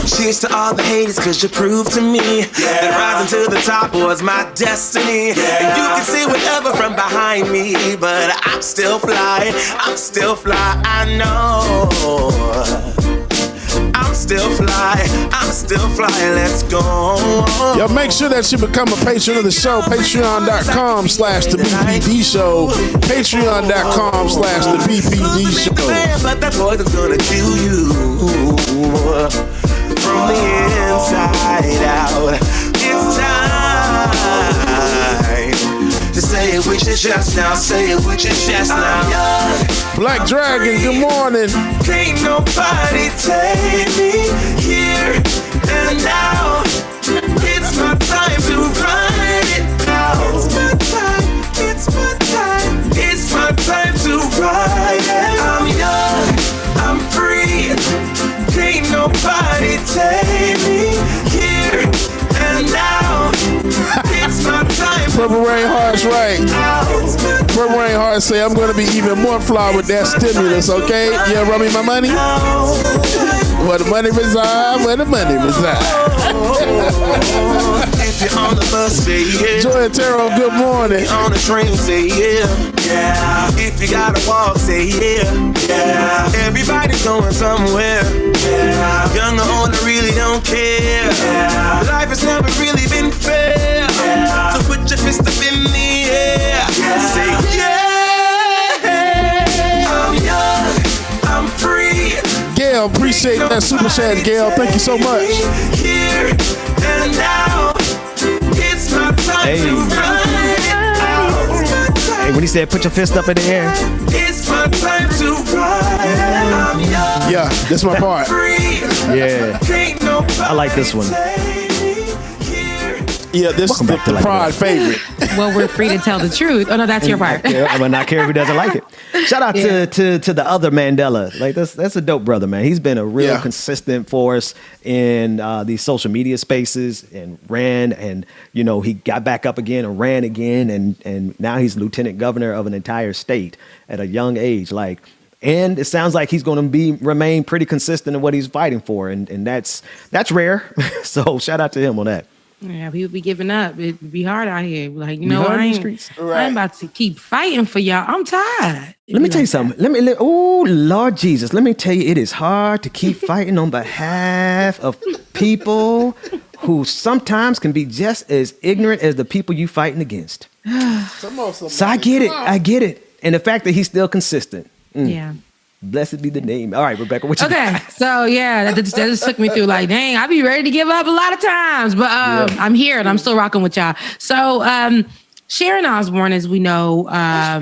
Cheers to all the haters, cause you proved to me that rising to the top was my destiny. And you can see whatever from behind me, but I'm still fly, I know. I'm still fly, let's go. Yo, make sure that you become a patron of the show. Patreon.com/the BPD show. Patreon.com/the BPD show. But that poison's gonna kill you from the inside out. It's time to say it with your chest now. Say it with your chest now. Black Dragon, good morning. Can't nobody take me here and now. It's my time to ride it out. It's my time, it's my time. It's my time to ride it. I'm young, I'm free. Can't nobody take me here and now. It's my time. Purple Rain Heart's right. Purple Rain Heart say I'm going to be even more fly with that stimulus, okay? Yeah, run me my money. Where the money reside, where the money reside. If you're on the bus, say yeah. Joy and Taro, good morning. On the train, say yeah. Yeah. If you gotta walk, say yeah. Yeah. Everybody's going somewhere. Yeah. Young or old, I really don't care. Yeah. Life has never really been fair. Yeah. So put your fist up in the air. Yeah. Say yeah. I'm young, I'm free. Gail, appreciate that super chat, Gail. Thank you so much. Here and now, it's my time to ride it out. Hey, when he said put your fist up in the air. It's my time to ride it out. Yeah, that's my part. Yeah. I like this one. Yeah, this is the Pride favorite. Well, we're free to tell the truth. Oh no, that's your part. I will not care if he doesn't like it. Shout out to the other Mandela. Like that's a dope brother, man. He's been a real consistent force in these social media spaces and ran, and he got back up again and ran again, and now he's lieutenant governor of an entire state at a young age. And it sounds like he's going to remain pretty consistent in what he's fighting for, and that's rare. So shout out to him on that. Yeah, we would be giving up. It'd be hard out here. I ain't about to keep fighting for y'all. I'm tired. Let me tell you something. Oh, Lord Jesus. Let me tell you, it is hard to keep fighting on behalf of people who sometimes can be just as ignorant as the people you fighting against. So I get it. And the fact that he's still consistent. Yeah. Blessed be the name. All right, Rebecca, what you got? So yeah, that just took me through dang, I be ready to give up a lot of times, but I'm here and I'm still rocking with y'all. So Sharon Osbourne, as we know, but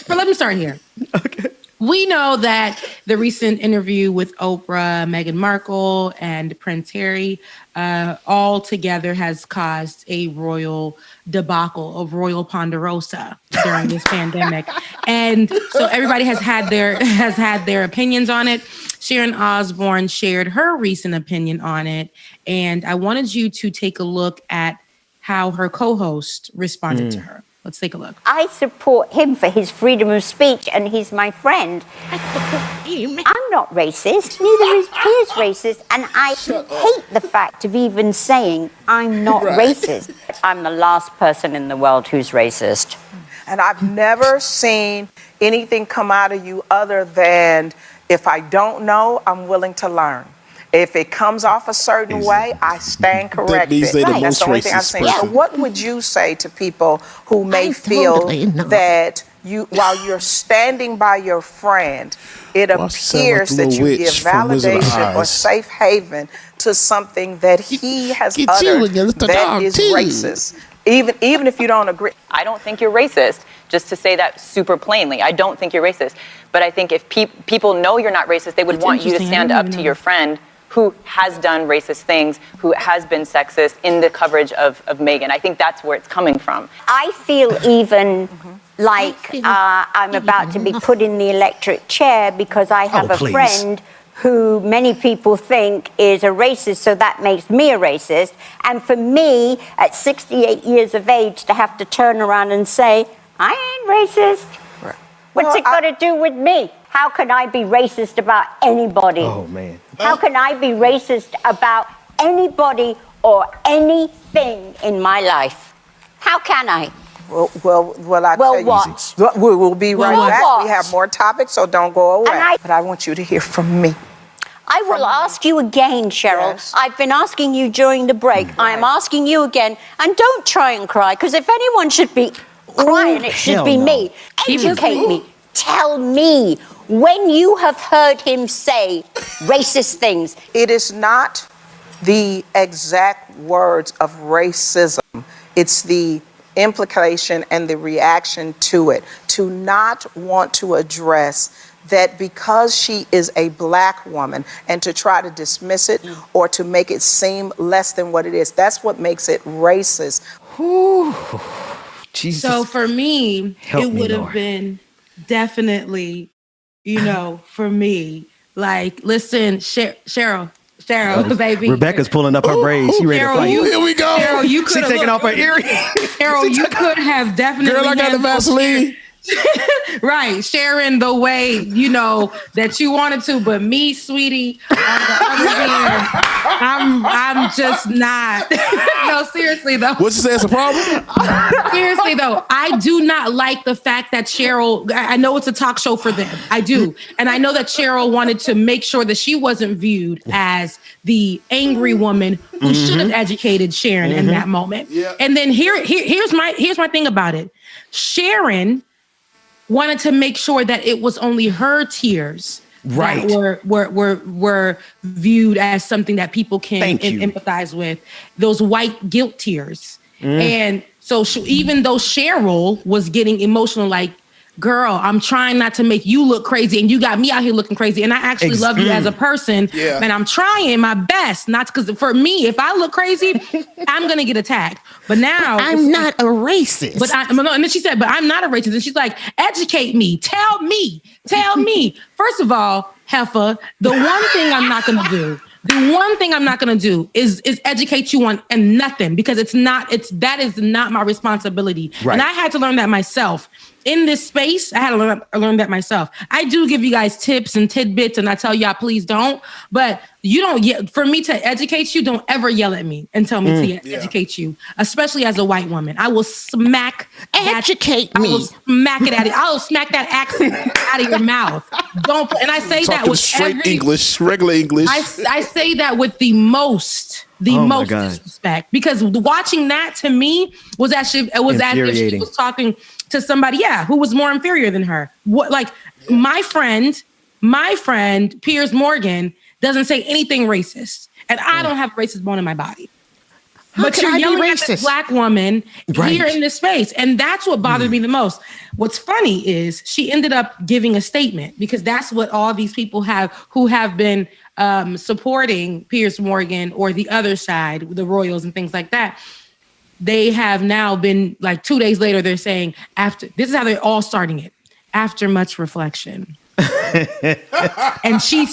let me start here. Okay. We know that the recent interview with Oprah, Meghan Markle, and Prince Harry all together has caused a royal debacle of Royal Ponderosa during this pandemic. And so everybody has had their opinions on it. Sharon Osbourne shared her recent opinion on it. And I wanted you to take a look at how her co-host responded to her. Let's take a look. I support him for his freedom of speech, and he's my friend. I'm not racist. Neither is Piers racist, and I hate the fact of even saying I'm not racist. I'm the last person in the world who's racist. And I've never seen anything come out of you other than, if I don't know, I'm willing to learn. If it comes off a certain way, I stand corrected. That's the only thing I've seen. So what would you say to people who may feel that while you're standing by your friend, it appears that you give validation or safe haven to something that he has uttered that is racist, even if you don't agree? I don't think you're racist, just to say that super plainly. I don't think you're racist. But I think if people know you're not racist, they would want you to stand up to your friend who has done racist things, who has been sexist in the coverage of Meghan. I think that's where it's coming from. I feel even like I'm about to be put in the electric chair because I have a friend who many people think is a racist, so that makes me a racist. And for me, at 68 years of age, to have to turn around and say, I ain't racist. What's it got to do with me? How can I be racist about anybody? Oh, man. How can I be racist about anybody or anything in my life? How can I? Well, I tell you, we will be right back. We have more topics, so don't go away. But I want you to hear from me. I will ask you again, Cheryl. Yes. I've been asking you during the break. I am asking you again. And don't try and cry, because if anyone should be crying, it should be me. Educate me. Tell me when you have heard him say racist things. It is not the exact words of racism. It's the implication and the reaction to it. To not want to address that because she is a black woman and to try to dismiss it or to make it seem less than what it is. That's what makes it racist. Jesus. So for me, it would have been definitely, for me, like, listen, Cheryl, baby. Rebecca's pulling up her braids. She ready to fight. Here we go. Cheryl, you could She's taking off her earring. Cheryl, you could have definitely. Girl, I got the Vaseline. Right, Sharon, the way that you wanted to, but me, sweetie, on the other hand, I'm just not. No, seriously though. What's you say? It's a problem? Seriously though, I do not like the fact that Cheryl. I know it's a talk show for them. I do, and I know that Cheryl wanted to make sure that she wasn't viewed as the angry woman who should have educated Sharon in that moment. Yeah. And then here's my thing about it. Sharon wanted to make sure that it was only her tears that were viewed as something that people can empathize with. Those white guilt tears. And so even though Cheryl was getting emotional, like, girl, I'm trying not to make you look crazy, and you got me out here looking crazy, and I actually love you as a person, and I'm trying my best not to, because for me, if I look crazy, I'm gonna get attacked. But now I'm not a racist. And then she said, but I'm not a racist. And she's like, educate me, tell me. First of all, heifer, the one thing I'm not gonna do is educate you on and nothing, because that is not my responsibility. Right. And I had to learn that myself. In this space, I had to learn that myself. I do give you guys tips and tidbits, and I tell y'all, please don't. But you don't. For me to educate you, don't ever yell at me and tell me to educate you, especially as a white woman. I will smack educate me. I will smack it at it. I will smack that accent out of your mouth. Don't. And I say that with straight English, regular English. I say that with the most disrespect, because watching that to me was as if she was talking to somebody, who was more inferior than her. What, like my friend Piers Morgan doesn't say anything racist, and I don't have a racist bone in my body. But you're yelling at this black woman here in this space, and that's what bothered me the most. What's funny is she ended up giving a statement, because that's what all these people who have been supporting Piers Morgan or the other side, the royals and things like that. They have now been, like, 2 days later, they're saying, this is how they're all starting it, after much reflection. And she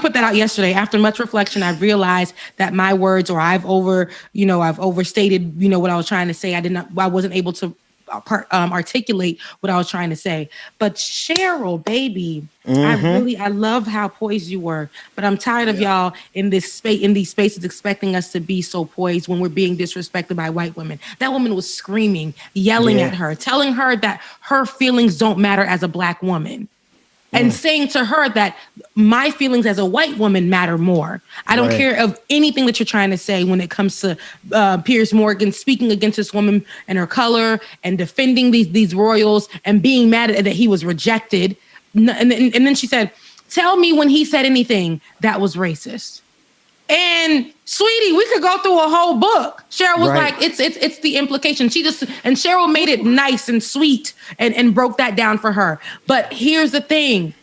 put that out yesterday. After much reflection, I realized that my words, or I've overstated, what I was trying to say. I wasn't able to articulate what I was trying to say. But Cheryl, baby, I love how poised you were. But I'm tired of y'all in these spaces expecting us to be so poised when we're being disrespected by white women. That woman was screaming, yelling at her, telling her that her feelings don't matter as a black woman. And saying to her that my feelings as a white woman matter more. I don't care of anything that you're trying to say when it comes to Piers Morgan speaking against this woman and her color and defending these royals and being mad at that he was rejected. And then she said, tell me when he said anything that was racist. And sweetie, we could go through a whole book. Cheryl was like, it's the implication. And Cheryl made it nice and sweet and broke that down for her. But here's the thing.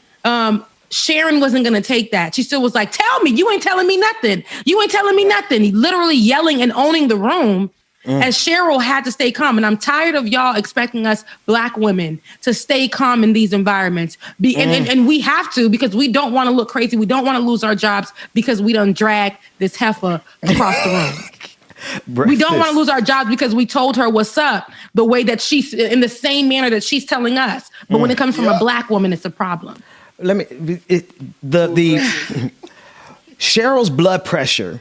Sharon wasn't going to take that. She still was like, tell me, you ain't telling me nothing. You ain't telling me nothing. Literally yelling and owning the room. As Cheryl had to stay calm. And I'm tired of y'all expecting us black women to stay calm in these environments. And we have to, because we don't want to look crazy. We don't want to lose our jobs because we done drag this heifer across the room. We don't want to lose our jobs because we told her what's up the way that she's in the same manner that she's telling us. But when it comes from a black woman, it's a problem. Cheryl's blood pressure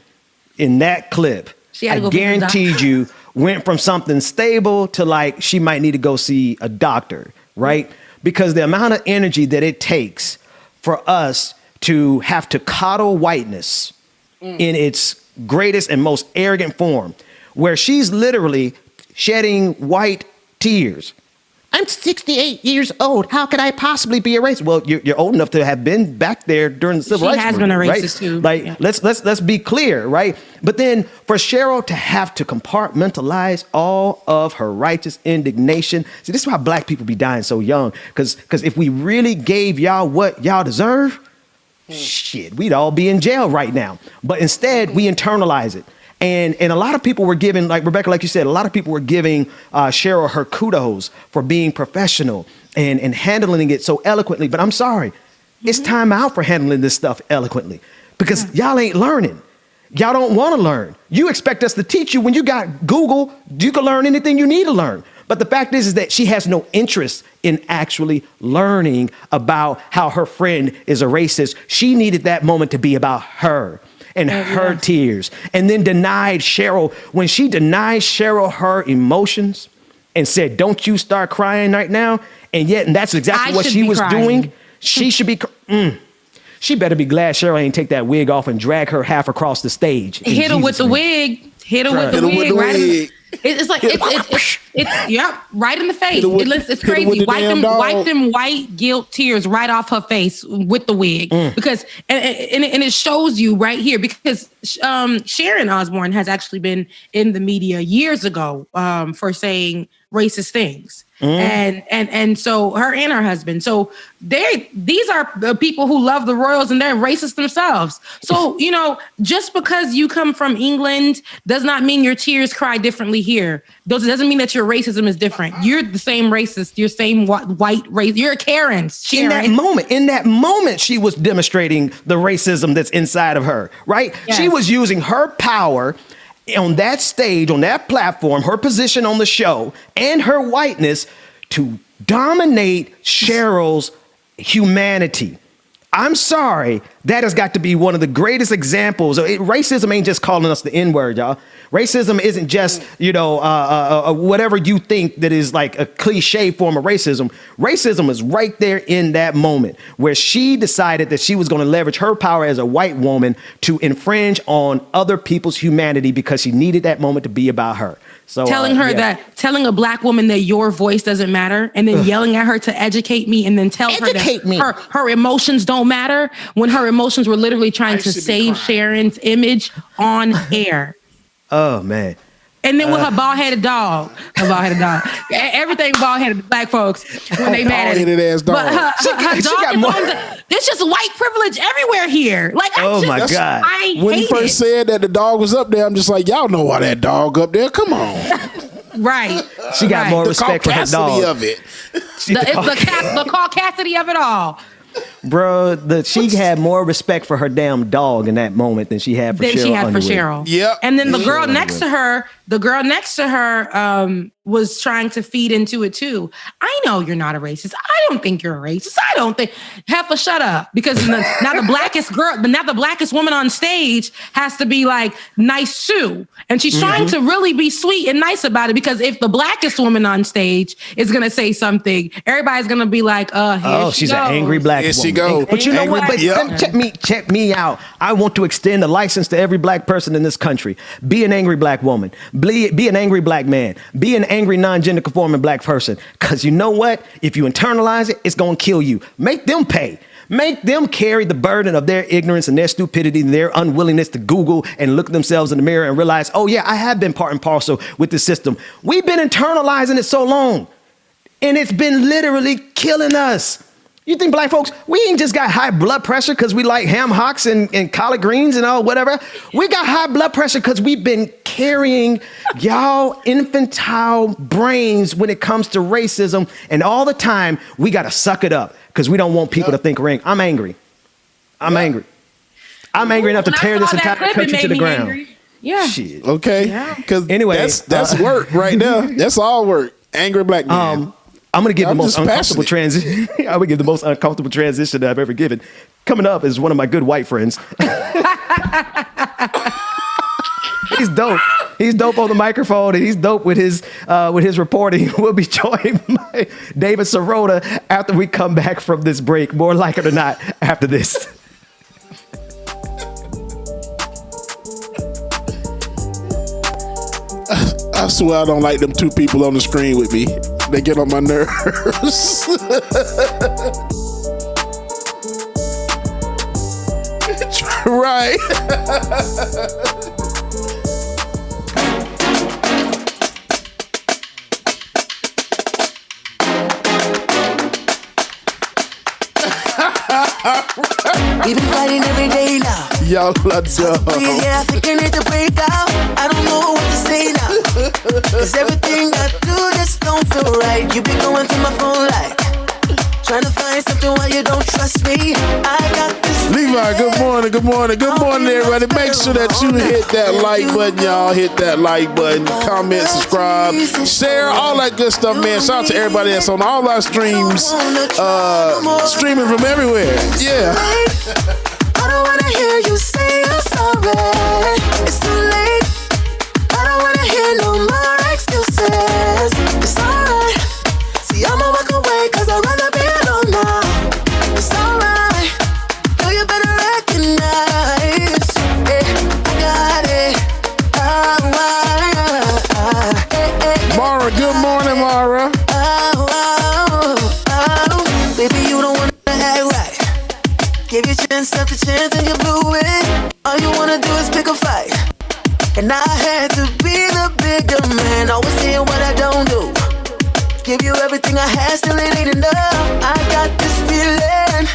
in that clip, I guaranteed you, went from something stable to like she might need to go see a doctor, right? Because the amount of energy that it takes for us to have to coddle whiteness in its greatest and most arrogant form, where she's literally shedding white tears. I'm 68 years old. How could I possibly be a racist? Well, you're old enough to have been back there during the civil rights movement. She has been a racist too. Like, let's be clear, right? But then for Cheryl to have to compartmentalize all of her righteous indignation. See, this is why black people be dying so young. Because if we really gave y'all what y'all deserve, shit, we'd all be in jail right now. But instead, we internalize it. And a lot of people were giving, like Rebecca, like you said, a lot of people were giving Cheryl her kudos for being professional and handling it so eloquently. But I'm sorry, it's time out for handling this stuff eloquently because y'all ain't learning. Y'all don't want to learn. You expect us to teach you when you got Google, you can learn anything you need to learn. But the fact is that she has no interest in actually learning about how her friend is a racist. She needed that moment to be about her and her tears, and then denied Cheryl. When she denied Cheryl her emotions and said, don't you start crying right now. And that's exactly what she was doing. She should be, she better be glad Cheryl ain't take that wig off and drag her half across the stage. Hit her with the wig. Hit her with the wig. It's like it's right in the face. It's crazy. Wipe them white guilt tears right off her face with the wig because and it shows you right here because Sharon Osbourne has actually been in the media years ago for saying racist things. And so her and her husband. So these are the people who love the royals and they're racist themselves. So, just because you come from England does not mean your tears cry differently here. Doesn't mean that your racism is different. You're the same racist, you're same white race. You're a Karen. In that moment, she was demonstrating the racism that's inside of her, right? Yes. She was using her power on that stage, on that platform, her position on the show, and her whiteness to dominate Cheryl's humanity. I'm sorry, that has got to be one of the greatest examples. Racism ain't just calling us the N-word, y'all. Racism isn't just, whatever you think that is like a cliche form of racism. Racism is right there in that moment where she decided that she was going to leverage her power as a white woman to infringe on other people's humanity because she needed that moment to be about her. So telling a black woman that your voice doesn't matter and then yelling at her to educate me and then tell her that her emotions don't matter when her emotions were literally trying to save Sharon's image on air. Oh, man. And then with her bald-headed dog, everything bald-headed black folks when they mad at ass dog. But her dog, there's just white privilege everywhere here. Like, my God. When he first said that the dog was up there, I'm just like, y'all know why that dog up there. Come on. Right. She got more respect for her dog. Of it. The caucasity of it all. Bro, she had more respect for her damn dog in that moment than she had for Cheryl. Yep. And then the girl next to her, was trying to feed into it too. I know you're not a racist. I don't think you're a racist. I don't think. Heifer, shut up. Because now the blackest woman on stage has to be like nice Sue. And she's trying to really be sweet and nice about it, because if the blackest woman on stage is going to say something, everybody's going to be like, she's an angry black woman. She go. But you know what? But check me out. I want to extend a license to every black person in this country. Be an angry black woman. Be an angry black man. Be an angry non-gender conforming black person. Because you know what? If you internalize it, it's going to kill you. Make them pay. Make them carry the burden of their ignorance and their stupidity and their unwillingness to Google and look themselves in the mirror and realize, oh yeah, I have been part and parcel with this system. We've been internalizing it so long, and it's been literally killing us. You think black folks, we ain't just got high blood pressure because we like ham hocks and collard greens and all whatever. We got high blood pressure because we've been carrying y'all infantile brains when it comes to racism, and all the time we got to suck it up because we don't want people to think we're angry. I'm angry. I'm angry enough to tear this entire country to the ground. Angry. Yeah. Shit. Okay. Because anyway, that's work right there. That's all work. Angry black man. I'm going to give the most uncomfortable transition. I'm going to give the most uncomfortable transition that I've ever given. Coming up is one of my good white friends. He's dope. He's dope on the microphone, and he's dope with his reporting. We'll be joined by David Sirota after we come back from this break. More like it or not, after this. I swear I don't like them two people on the screen with me. They get on my nerves. Right. We been fighting every day now. Y'all are dumb. Yeah, I think I need to break out. I don't know what to say now. Cause everything I do just don't feel right. You be going through my phone like trying to find something while you don't trust me. I got this. Levi, good morning, good morning, good morning, everybody. Make sure that you hit that like button, y'all. Hit that like button, comment, subscribe, share, all that good stuff, man. Shout out to everybody that's on all our streams, streaming from everywhere. Yeah. I don't wanna hear you say I'm sorry. It's too late. I don't wanna hear no more excuses. It's alright. See, I'ma walk away cause I'd rather be alone now. It's alright. Girl, you better recognize. I got it. Mara, good morning, Mara. Baby, you don't wanna act right. Give you chance after chance and you blew it. All you wanna do is pick a fight. And I had to be the bigger man, always saying what I don't do. Give you everything I had, still it ain't enough. I got this feeling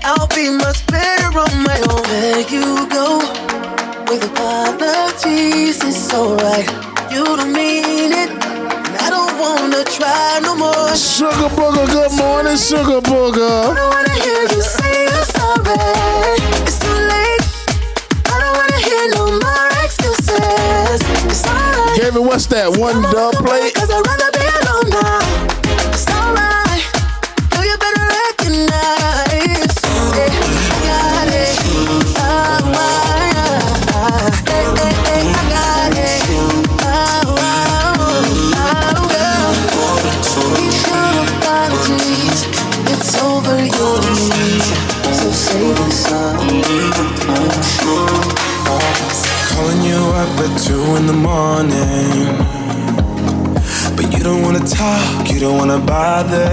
I'll be much better on my own. There you go, with apologies, it's alright. You don't mean it, and I don't wanna try no more. Sugar Booger, good morning, Sugar Booger. I don't wanna hear you say I'm sorry. It's too late. I don't wanna hear no more excuses. It's alright. David, what's that? One dub plate? Cause I'd rather be alone now. It's alright. Girl, you better recognize. I got it. I got it. Apologies. It's over your knees. So say this song. Calling you up at 2 in the morning, but you don't wanna talk, you don't wanna bother.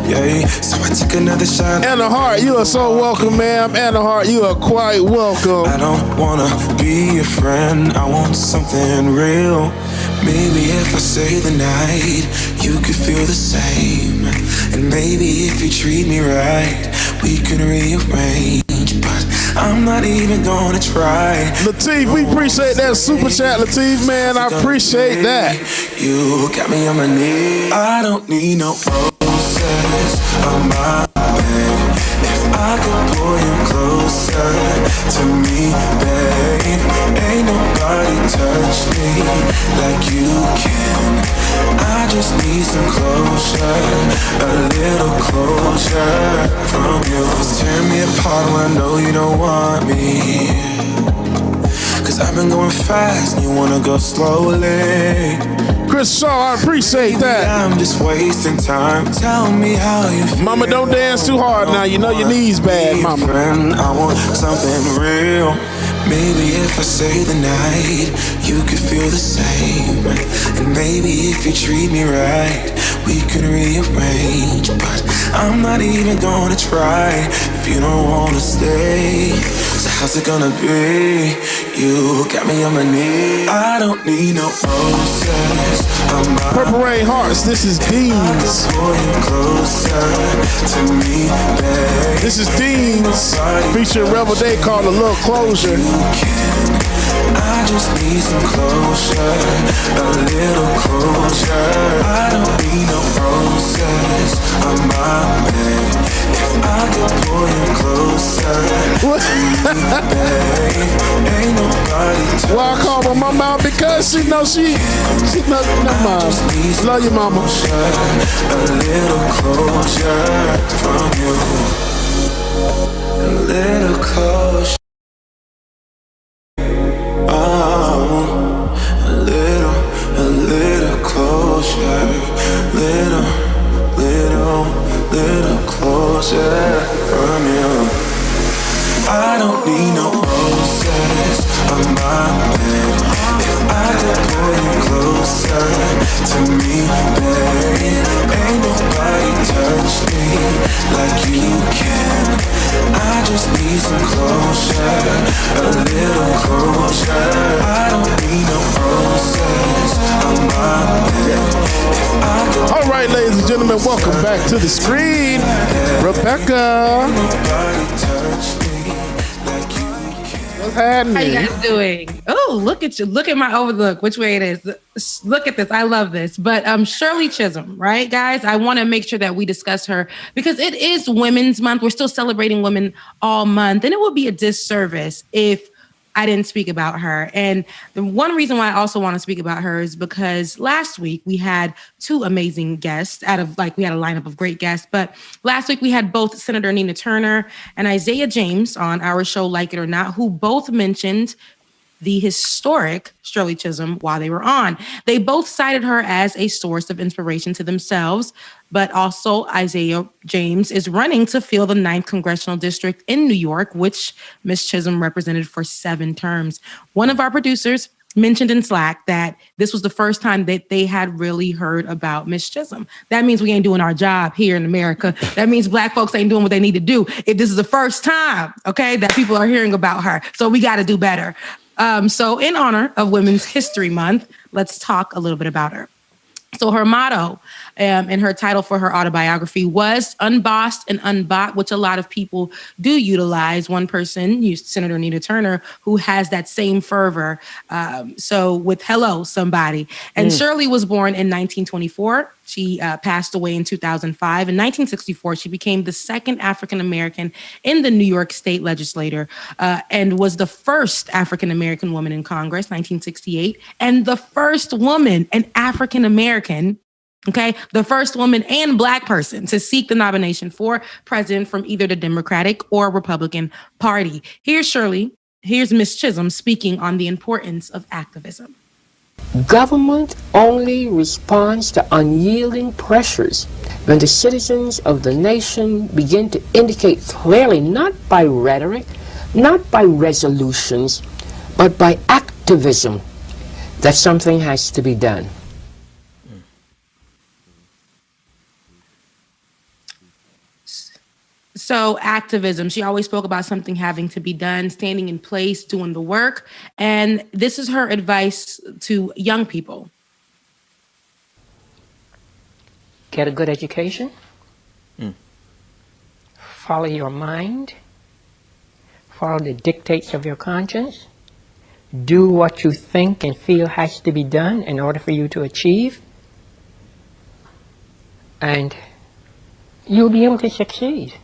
Yeah, so I took another shot. Anna Hart, you are so welcome, ma'am. Anna Hart, you are quite welcome. I don't wanna be your friend, I want something real. Maybe if I stay the night, you could feel the same. And maybe if you treat me right, we can rearrange. But I'm not even gonna try. Latif, we appreciate that super chat, Latif, man. I appreciate that. You got me on my knees. I don't need no roses on my bed. I could pull you closer to me, babe. Ain't nobody touch me like you can. I just need some closure, a little closure from you. Tear me apart when I know you don't want me. Cause I've been going fast and you wanna go slowly. Chris Shaw, I appreciate that. I'm just wasting time. Tell me how you feel. Mama, don't dance too hard now. You know your knees bad, mama. Friend, I want something real. Maybe if I say the night, you could feel the same. And maybe if you treat me right, we could rearrange. But I'm not even gonna try if you don't wanna stay. So how's it gonna be? You got me on my knees. I don't need no roses. Purple Rain Hearts, this is Dean's. This is Dean's featuring Rebel Day called A Little Closure. I just need some closure, a little closure. I don't need no roses on my bed. If I could pull you closer, babe, ain't nobody. Well, I call my mama out because she knows she knows my mom. Love you, mama. A little closure from you, a little closure. A little closure, little closure from you. I don't need no roses on my bed. If I could pull you closer to me, babe, ain't nobody touch me like you can. I just need some closure, a little closure. I don't need no roses on my bed. All right, ladies and gentlemen, welcome back to the screen. Rebecca. What's happening? How you guys doing? Oh, look at you. Look at my overlook. Which way it is. Look at this. I love this. But Shirley Chisholm, right, guys? I want to make sure that we discuss her because it is Women's Month. We're still celebrating women all month. And it would be a disservice if I didn't speak about her. And the one reason why I also want to speak about her is because last week we had two amazing guests we had a lineup of great guests. But last week we had both Senator Nina Turner and Isaiah James on our show, Like It or Not, who both mentioned the historic Shirley Chisholm while they were on. They both cited her as a source of inspiration to themselves, but also Isaiah James is running to fill the 9th Congressional District in New York, which Ms. Chisholm represented for 7 terms. One of our producers mentioned in Slack that this was the first time that they had really heard about Ms. Chisholm. That means we ain't doing our job here in America. That means Black folks ain't doing what they need to do. If this is the first time, okay, that people are hearing about her. So we got to do better. So in honor of Women's History Month, let's talk a little bit about her. So her motto and her title for her autobiography was Unbossed and Unbought, which a lot of people do utilize. One person used Senator Nina Turner, who has that same fervor. So with Hello, Somebody. And Shirley was born in 1924. She passed away in 2005. In 1964, she became the second African-American in the New York State Legislature and was the first African-American woman in Congress, 1968, and the first woman, an African-American, okay, the first woman and Black person to seek the nomination for president from either the Democratic or Republican Party. Here's Ms. Chisholm speaking on the importance of activism. Government only responds to unyielding pressures when the citizens of the nation begin to indicate clearly, not by rhetoric, not by resolutions, but by activism, that something has to be done. So activism, she always spoke about something having to be done, standing in place, doing the work. And this is her advice to young people. Get a good education. Follow your mind. Follow the dictates of your conscience. Do what you think and feel has to be done in order for you to achieve. And you'll be able to succeed.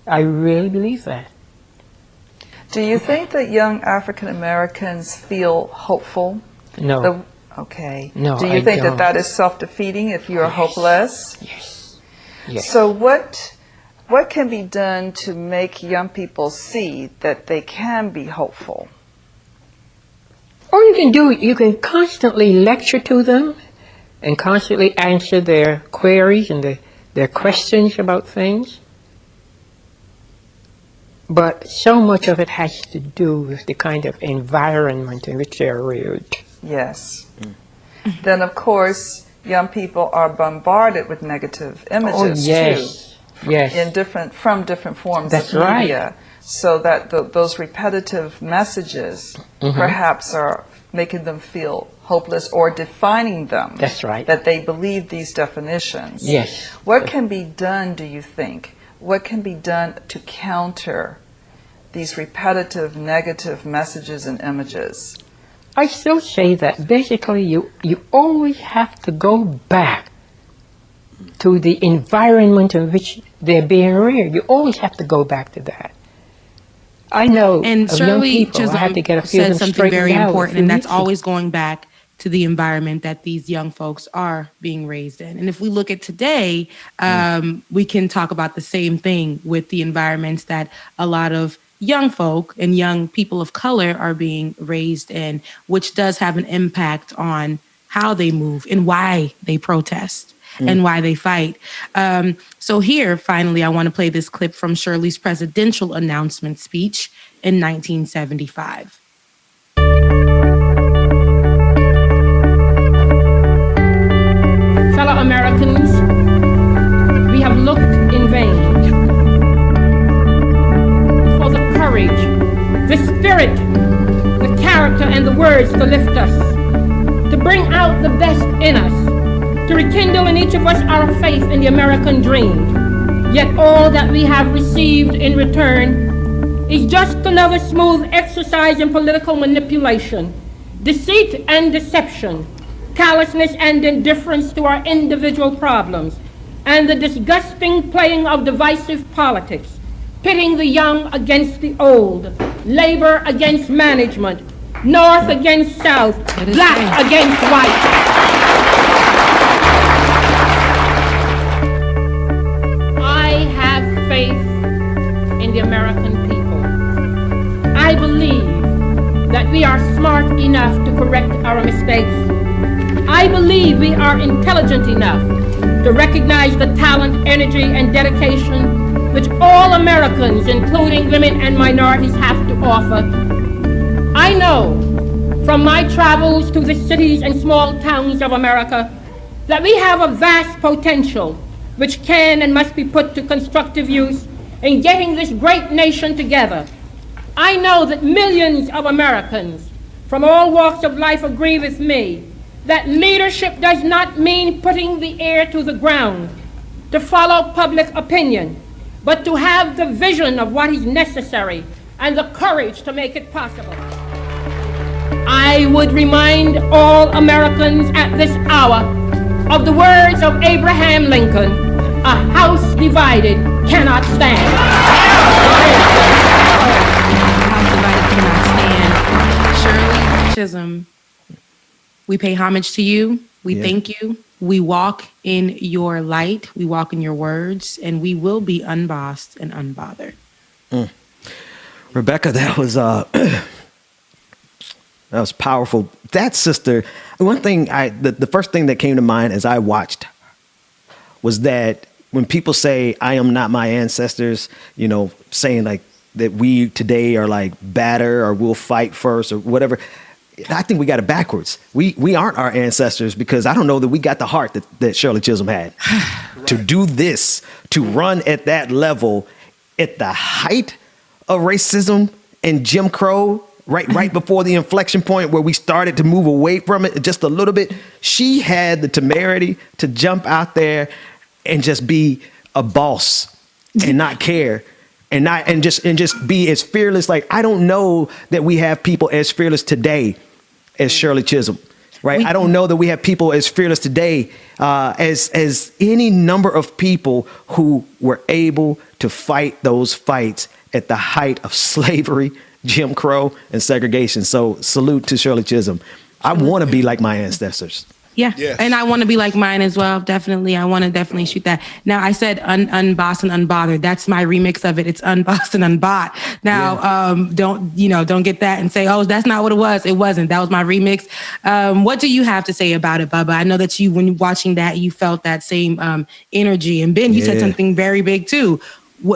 I really believe that. Do you think that young African Americans feel hopeful? No. Okay. No, Do you I think don't. that is self-defeating if you're hopeless? Yes. Yes. So what can be done to make young people see that they can be hopeful? All you can do, you can constantly lecture to them and constantly answer their queries and their questions about things. But so much of it has to do with the kind of environment in which they're reared. Yes. Then, of course, young people are bombarded with negative images yes. too. Yes. From different forms That's of media. right. So that those repetitive messages perhaps are making them feel hopeless or defining them. That's right. That they believe these definitions. Yes. What can be done, do you think? What can be done to counter these repetitive negative messages and images? I still say that basically you always have to go back to the environment in which they're being reared. You always have to go back to that. I know And of young Shirley people, I had to get a few of said them something straightened very out a important, few and that's weeks ago. always going back to the environment that these young folks are being raised in. And if we look at today, we can talk about the same thing with the environments that a lot of young folk and young people of color are being raised in, which does have an impact on how they move and why they protest and why they fight. So here, finally, I want to play this clip from Shirley's presidential announcement speech in 1975. Fellow Americans, we have looked in vain for the courage, the spirit, the character, and the words to lift us, to bring out the best in us, to rekindle in each of us our faith in the American dream. Yet all that we have received in return is just another smooth exercise in political manipulation, deceit and deception, callousness and indifference to our individual problems, and the disgusting playing of divisive politics, pitting the young against the old, labor against management, north against south, black against white. I have faith in the American people. I believe that we are smart enough to correct our mistakes. I believe we are intelligent enough to recognize the talent, energy, and dedication which all Americans, including women and minorities, have to offer. I know from my travels to the cities and small towns of America that we have a vast potential which can and must be put to constructive use in getting this great nation together. I know that millions of Americans from all walks of life agree with me that leadership does not mean putting the ear to the ground to follow public opinion, but to have the vision of what is necessary and the courage to make it possible. I would remind all Americans at this hour of the words of Abraham Lincoln, "A house divided cannot stand." Shirley Chisholm, we pay homage to you. We thank you. We walk in your light. We walk in your words, and we will be unbossed and unbothered. Rebecca, that was powerful. That sister, one thing the first thing that came to mind as I watched was that when people say, "I am not my ancestors," saying like that we today are like better or we'll fight first or whatever. I think we got it backwards. We aren't our ancestors because I don't know that we got the heart that Shirley Chisholm had to do this, to run at that level at the height of racism and Jim Crow, right before the inflection point where we started to move away from it just a little bit. She had the temerity to jump out there and just be a boss and not care. And just be as fearless. Like, I don't know that we have people as fearless today as Shirley Chisholm. right? I don't know that we have people as fearless today as any number of people who were able to fight those fights at the height of slavery, Jim Crow, and segregation. So salute to Shirley Chisholm. I want to be like my ancestors. Yeah. Yes. And I want to be like mine as well. Definitely. I want to definitely shoot that. Now, I said unbossed and unbothered. That's my remix of it. It's unbossed and unbought. Now, don't get that and say, oh, that's not what it was. It wasn't. That was my remix. What do you have to say about it, Bubba? I know that when you're watching that, you felt that same energy. And Ben, you said something very big too.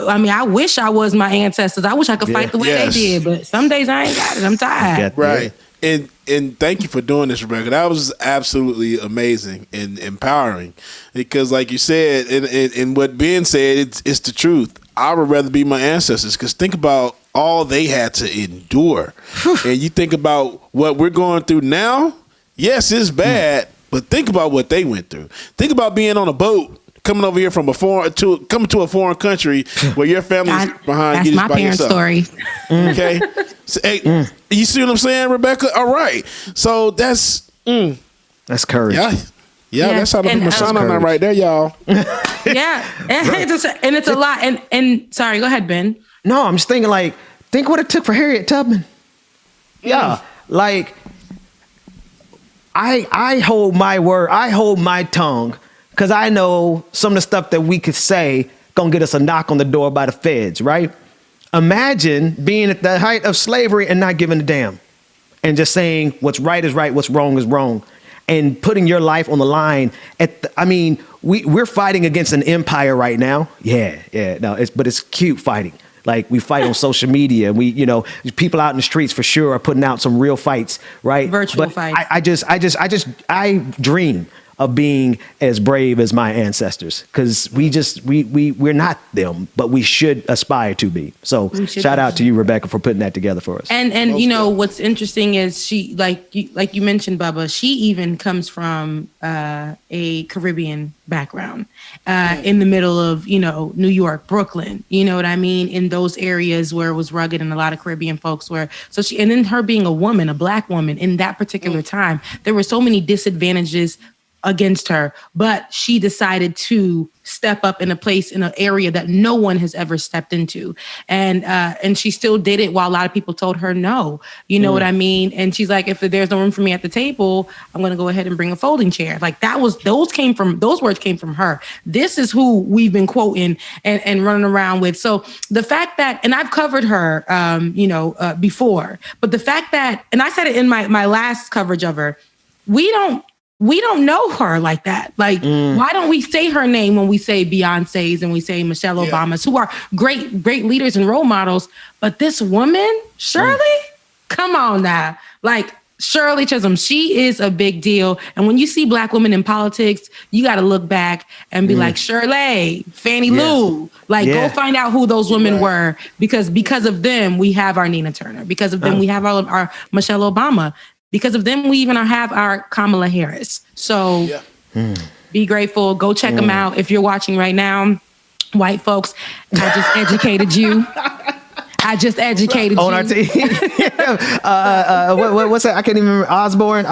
I mean, I wish I was my ancestors. I wish I could fight the way they did, but some days I ain't got it. I'm tired. Right. And thank you for doing this, Rebecca. That was absolutely amazing and empowering. Because like you said, and what Ben said, it's the truth. I would rather be my ancestors, because think about all they had to endure. And you think about what we're going through now. Yes, it's bad, but think about what they went through. Think about being on a boat, coming over here from coming to a foreign country where your family's behind you. That's my parents' story. Okay. So, hey, you see what I'm saying, Rebecca? All right. So that's courage. Yeah, that's how to put my son on that right there, y'all. Yeah. And it's a lot. And sorry, go ahead, Ben. No, I'm just thinking think what it took for Harriet Tubman. Yeah. Like I hold my word. I hold my tongue. Because I know some of the stuff that we could say gonna get us a knock on the door by the feds, right? Imagine being at the height of slavery and not giving a damn, and just saying what's right is right, what's wrong is wrong, and putting your life on the line. We're fighting against an empire right now. But it's cute fighting. Like we fight on social media, and people out in the streets for sure are putting out some real fights, right? Virtual fights. I dream of being as brave as my ancestors, because we're not them, but we should aspire to be. So shout out to you, Rebecca, for putting that together for us. And what's interesting is she, like you mentioned, Bubba, she even comes from a Caribbean background, in the middle of New York, Brooklyn, you know what I mean, in those areas where it was rugged, and a lot of Caribbean folks were. So and then her being a woman, a Black woman in that particular time, there were so many disadvantages against her, but she decided to step up in an area that no one has ever stepped into. And she still did it while a lot of people told her no, you know what I mean? And she's like, if there's no room for me at the table, I'm going to go ahead and bring a folding chair. Like those words came from her. This is who we've been quoting and running around with. So the fact that, and I've covered her, before, but the fact that, and I said it in my last coverage of her, we don't know her like that. Like, why don't we say her name when we say Beyonce's and we say Michelle Obama's, who are great leaders and role models? But this woman, Shirley, come on now. Like, Shirley Chisholm, she is a big deal. And when you see Black women in politics, you got to look back and be like, Shirley, Fannie Lou, go find out who those women were, because of them, we have our Nina Turner. Because of them, we have our Michelle Obama. Because of them, we even have our Kamala Harris. So be grateful. Go check them out. If you're watching right now, white folks, I just educated you. On our team. What's that? I can't even remember. Osbourne.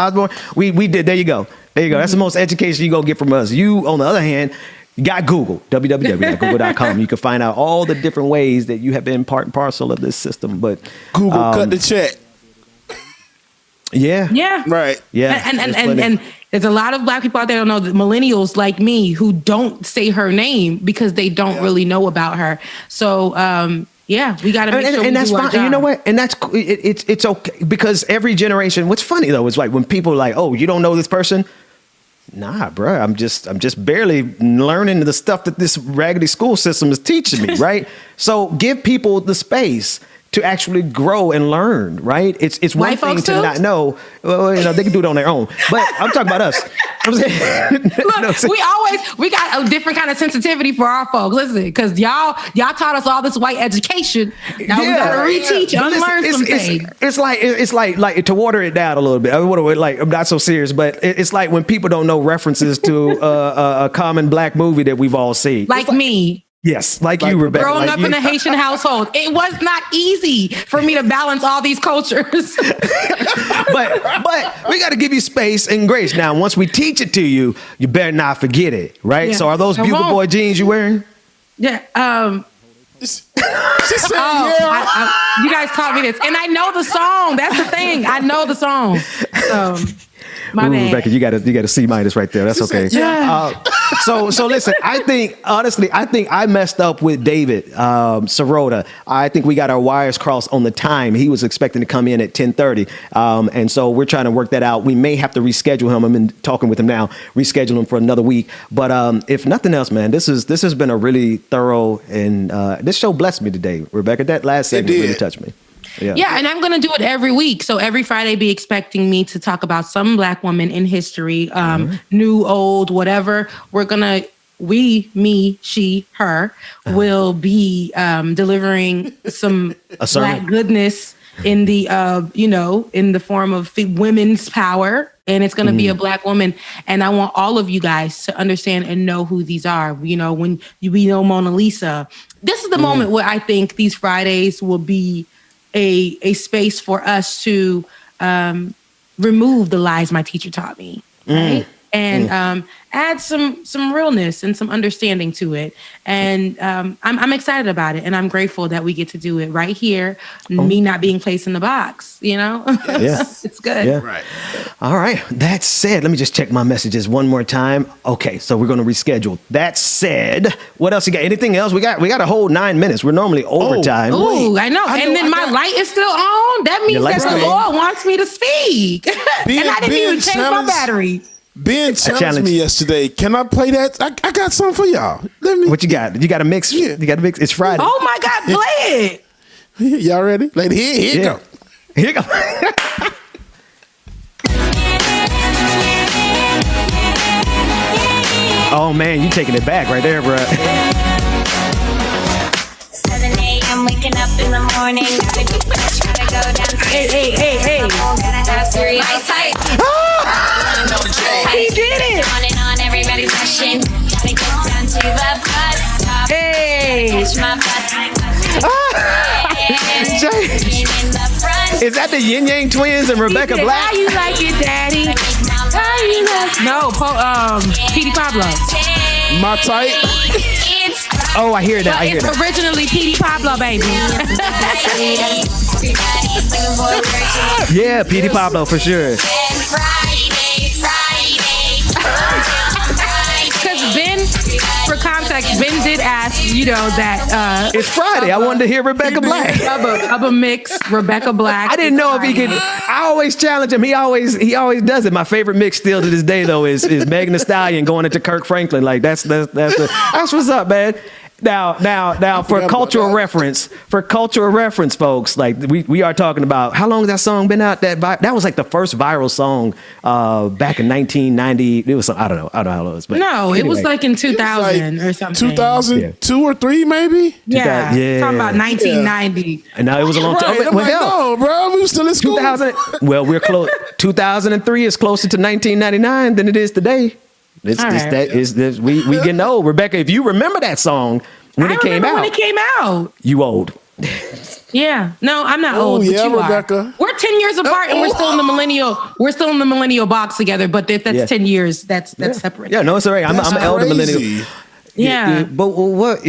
We did. There you go. That's the most education you're going to get from us. You, on the other hand, you got Google, www.google.com. You can find out all the different ways that you have been part and parcel of this system. But Google cut the check. Yeah. Right. Yeah. And there's a lot of Black people out there, the millennials like me, who don't say her name because they don't really know about her. So, we got to make sure and that's do our fine. job. You know what? And that's it's okay, because every generation. What's funny though is like when people are like, "Oh, you don't know this person." Nah, bro. I'm just barely learning the stuff that this raggedy school system is teaching me, right? So give people the space to actually grow and learn, right? It's one thing to not know. Well, they can do it on their own. But I'm talking about us. I'm saying, Look, we got a different kind of sensitivity for our folks. Listen, because y'all taught us all this white education. Now we gotta reteach, unlearn some things. It's like to water it down a little bit. I'm not so serious, but it's like when people don't know references to a common Black movie that we've all seen. Like me. Yes, like you, Rebecca. Growing like up you. in a Haitian household, it was not easy for me to balance all these cultures. but we got to give you space and grace. Now, once we teach it to you, you better not forget it, right? Yeah, so, are those I Bugle won't. Boy jeans you wearing? Yeah. She said, you guys taught me this, and I know the song. That's the thing. I know the song. So, my Ooh, bad. Rebecca, you got a C- right there. That's okay. So listen, I think I messed up with David Sirota. I think we got our wires crossed on the time. He was expecting to come in at 10:30, and so we're trying to work that out. We may have to reschedule him. I'm talking with him now. Reschedule him for another week. But if nothing else, man, this has been a really thorough and this show blessed me today, Rebecca. That last segment really touched me. Yeah, and I'm going to do it every week. So every Friday, be expecting me to talk about some Black woman in history, new, old, whatever. We're going to, me, she, her, will be delivering some Black goodness in the, in the form of women's power. And it's going to be a Black woman. And I want all of you guys to understand and know who these are. You know, when we know Mona Lisa, this is the moment where I think these Fridays will be a space for us to remove the lies my teacher taught me, right? And add some realness and some understanding to it. And I'm excited about it, and I'm grateful that we get to do it right here. Me not being placed in the box, Yeah. It's good. Yeah. Right. All right. That said, let me just check my messages one more time. Okay, so we're going to reschedule. That said, what else you got? Anything else? We got a whole 9 minutes. We're normally overtime. Ooh, I know. And then my light is still on. That means that the Lord wants me to speak. And I didn't even change my battery. Ben challenged me yesterday. Can I play that? I got something for y'all. What you got? You got a mix? Yeah. You got a mix? It's Friday. Oh my God, play it. Y'all ready? Like here you go. Here you go. Oh man, you taking it back right there, bro. 7 a.m. waking up in the morning. Gotta get fresh, gotta go downstairs. Hey. Gotta have cereal. He did it. On and on, everybody's rushing. Gotta get down to the bus stop. Hey. Catch my bus. Is that the Yin Yang Twins and Rebecca Black? How you like it, Daddy? How you like? No, Petey Pablo. My type. Oh, I hear that. I hear that. Originally Petey Pablo, baby. Yeah, Petey Pablo for sure. Because Ben, for context, Ben did ask, that it's Friday. I wanted to hear Rebecca Black. Of a mix, Rebecca Black. I didn't know if he could. I always challenge him. He always does it. My favorite mix still to this day though is Megan Thee Stallion going into Kirk Franklin. Like that's what's up, man. Now for cultural reference, folks, like we are talking about how long has that song been out? That was like the first viral song back in 1990. It was I don't know how it was, but no, it was like in 2000 or something. 2002 or 3 maybe. Yeah, talking about 1990. And now it was a long time. Right. No, bro, we were still in school. 2000. Well, we're close. 2003 is closer to 1999 than it is today. We getting old. Rebecca, if you remember that song when it came out, you old. Yeah. No, I'm not old, but you Rebecca. are. We're 10 years apart and we're still in the millennial box together, but if that's 10 years, that's separate. Yeah, no, it's all right. I'm an elder millennial. Yeah. But what,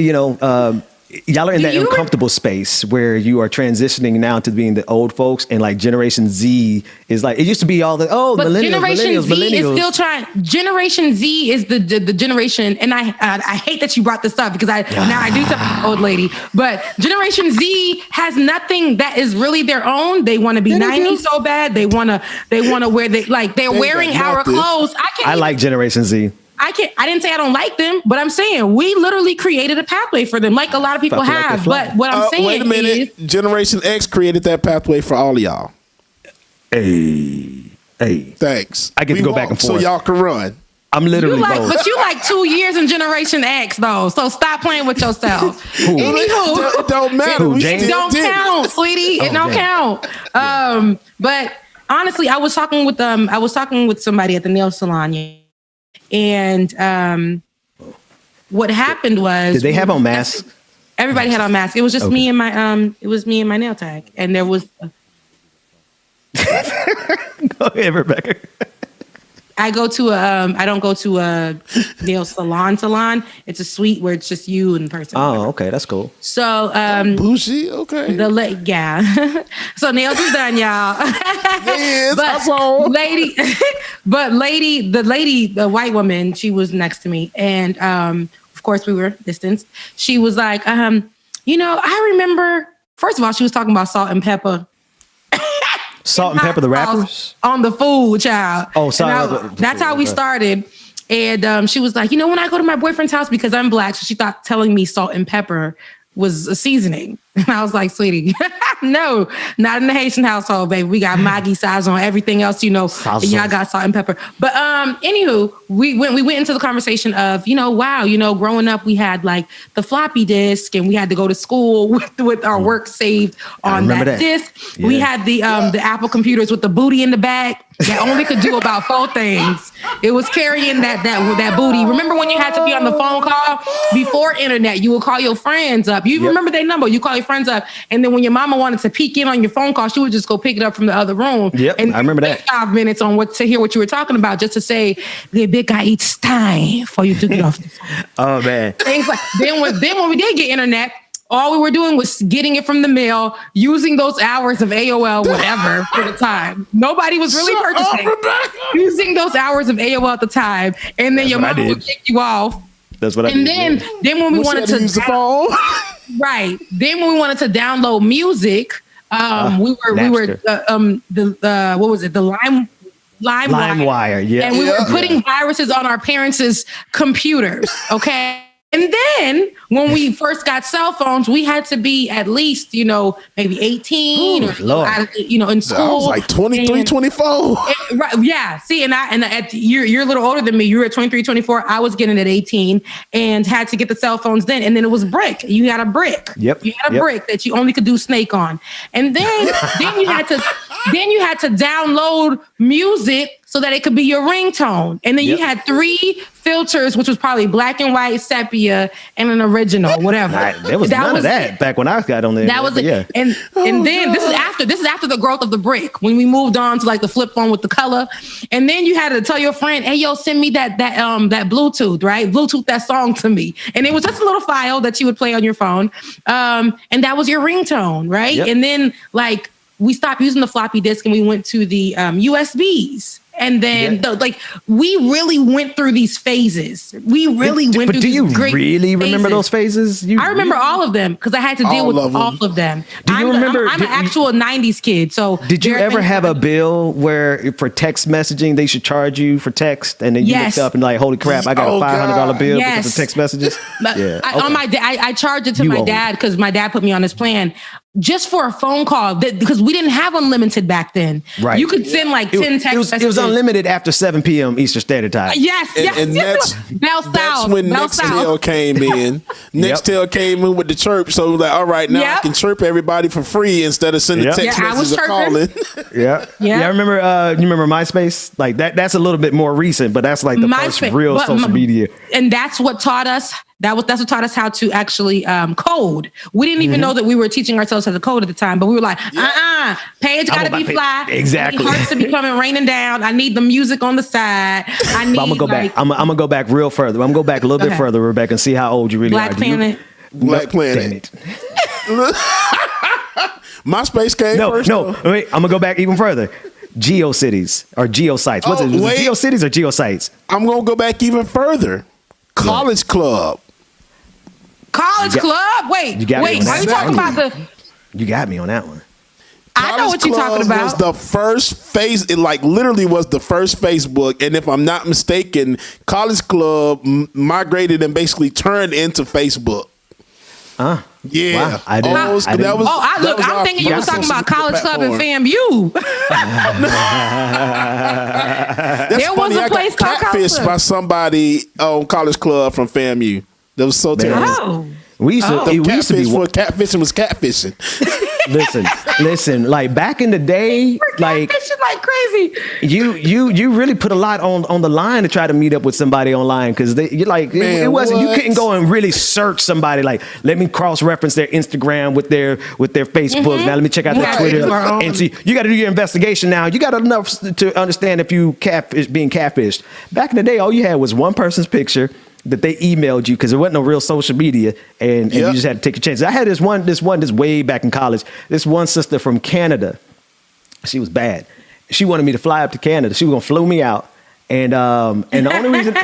y'all are in that uncomfortable space where you are transitioning now to being the old folks, and like Generation Z is like, it used to be all the but millennials. Is still trying. Generation Z is the generation, and I hate that you brought this up because now I do something old lady, but Generation Z has nothing that is really their own. They want to be 90s so bad. They want to wear they're wearing our clothes. I like Generation Z. I didn't say I don't like them, but I'm saying we literally created a pathway for them, like a lot of people have. But what I'm saying wait a minute, Generation X created that pathway for all of y'all. Hey, thanks. I get to go back and forth, so y'all can run. I'm literally both. But you like 2 years in Generation X though, so stop playing with yourself. Anywho, it don't matter. It don't count, sweetie. It don't count. But honestly, I was talking with somebody at the nail salon. And what happened was, did they have on masks? Everybody had on masks. It was just me and my nail tag, and there was. Go ahead, Rebecca. I don't go to a nail salon. It's a suite where it's just you in person. Oh, okay, that's cool. So bougie, okay. So nails is done, y'all. Yes, the white woman, she was next to me, and of course we were distanced. She was like, I remember. First of all, she was talking about Salt and Pepper. Salt and Pepper, the rappers? On the food, child. Oh, sorry. That's how we started. And she was like, when I go to my boyfriend's house, because I'm Black, so she thought telling me salt and pepper was a seasoning. And I was like, sweetie, no, not in the Haitian household, baby. We got Maggi sauce on everything else, y'all got salt and pepper. But anywho, we went into the conversation of, growing up, we had like the floppy disk, and we had to go to school with our work saved on that disk. Yeah. We had the Apple computers with the booty in the back that only could do about 4 things. It was carrying that booty. Remember when you had to be on the phone call before internet? You would call your friends up. You remember their number. You call your friends up, and then when your mama wanted to peek in on your phone call, she would just go pick it up from the other room. Yep, and I remember that. 5 minutes on to hear what you were talking about, just to say, Rebecca, it's time for you to get off the phone. Oh man. Things like then when we did get internet, all we were doing was getting it from the mail, using those hours of AOL, whatever, for the time. Nobody was really purchasing. Using those hours of AOL at the time, and then your mama would kick you off. That's what I did. And then when we wanted to use the phone, right? Then when we wanted to download music, we were what was it? The LimeWire, yeah. And we were putting viruses on our parents' computers, okay? And then when we first got cell phones, we had to be at least, maybe 18 or, in school. I was like 23, 24. Right. Yeah. See, you're a little older than me. You were at 23, 24. I was getting at 18 and had to get the cell phones then. And then it was brick. You had a brick. Yep. You had a brick that you only could do Snake on. And then you had to download music so that it could be your ringtone. And then you had 3 filters, which was probably black and white, sepia, and an original, whatever. There was none of that back when I got on there. That was it. Yeah. And then this is after the growth of the brick, when we moved on to like the flip phone with the color. And then you had to tell your friend, hey, yo, send me that Bluetooth, right? Bluetooth that song to me. And it was just a little file that you would play on your phone. And that was your ringtone, right? Yep. And then we stopped using the floppy disk and we went to the USBs. And then, we really went through these phases. We really went through these great But do you really remember phases. those phases? I remember all of them because I had to deal with all of them. Do you remember? I'm an actual 90s kid. So did you ever have a bill where for text messaging, they should charge you for text? And then you looked up and holy crap, I got a $500 bill because of text messages? I charged it to my dad because my dad put me on this plan. Just for a phone call, because we didn't have unlimited back then. Right. You could send 10 text messages. It was unlimited after 7 p.m. Eastern Standard Time. Yes. That's when Nextel came in. Nextel came in with the chirp. So like, all right, now I can chirp everybody for free instead of sending text messages or calling. Yeah. I remember. You remember MySpace? Like that's a little bit more recent, but that's like the first real social media. And that's what taught us. That's what taught us how to actually code. We didn't even know that we were teaching ourselves how to code at the time, but we were like, page got to be fly. Exactly. Hearts to be coming raining down. I need the music on the side. I'm gonna go back. I'm gonna go back real further. I'm gonna go back a little bit further, Rebecca, and see how old you really Black are. Planet. Black Planet. MySpace came first. No, wait. I'm gonna go back even further. GeoCities or GeoSites. What's it? Was it GeoCities or GeoSites? I'm gonna go back even further. College Club. College Club? Wait. Are you talking about the? You got me on that one. I know what you're talking about. Was the first it literally was the first Facebook, and if I'm not mistaken, College Club migrated and basically turned into Facebook. Yeah, wow. I didn't. I'm thinking you were talking about College Club and FAMU. There was a place called catfished by somebody on College Club from FAMU. That was so terrible. We used to be catfishing was catfishing. Listen. Like back in the day, like catfishing like crazy. You really put a lot on the line to try to meet up with somebody online because you're like it wasn't. You couldn't go and really search somebody. Like let me cross reference their Instagram with their Facebook. Mm-hmm. Now let me check out their Twitter and see. You got to do your investigation now. You got enough to understand if you being catfished. Back in the day, all you had was one person's picture that they emailed you because there wasn't no real social media and you just had to take a chance. I had this way back in college. This one sister from Canada, she was bad. She wanted me to fly up to Canada. She was gonna flew me out, and the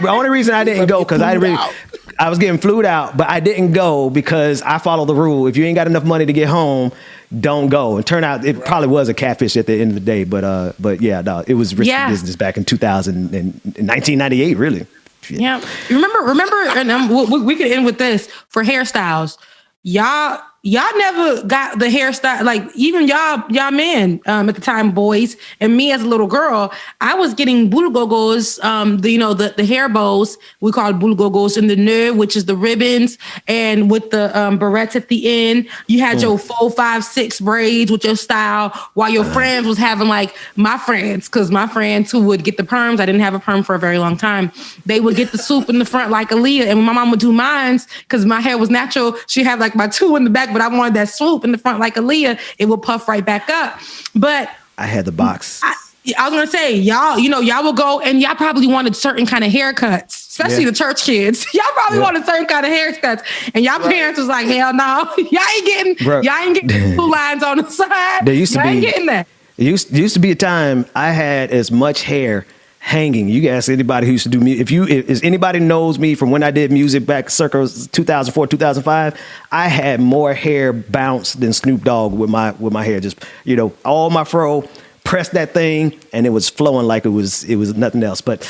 only reason I didn't go because I was getting flued out, but I didn't go because I follow the rule. If you ain't got enough money to get home, don't go. And turn out it probably was a catfish at the end of the day, but yeah, no, it was risky business back in 1998, really. Yeah. Remember, and we can end with this for hairstyles. Y'all never got the hairstyle, like even y'all men at the time, boys, and me as a little girl, I was getting bulgogos, the hair bows, we call it bulgogos, in the nœud, which is the ribbons, and with the barrettes at the end. You had your 4, 5, 6 braids with your style, while your friends was having like my friends who would get the perms. I didn't have a perm for a very long time. They would get the swoop in the front like Aaliyah, and when my mom would do mine, because my hair was natural, she had like my 2 in the back, but I wanted that swoop in the front like Aaliyah. It would puff right back up. But I had the box. I was gonna say, y'all will go and y'all probably wanted certain kind of haircuts, especially the church kids. Y'all probably wanted certain kind of haircuts, and y'all parents was like, hell no, y'all ain't getting 2 lines on the side. There used to y'all be ain't getting that. It used to be a time I had as much hair hanging. You can ask anybody who used to do music. If anybody knows me from when I did music back circa 2004, 2005, I had more hair bounce than Snoop Dogg with my hair. Just, all my fro, pressed that thing, and it was flowing like it was nothing else. But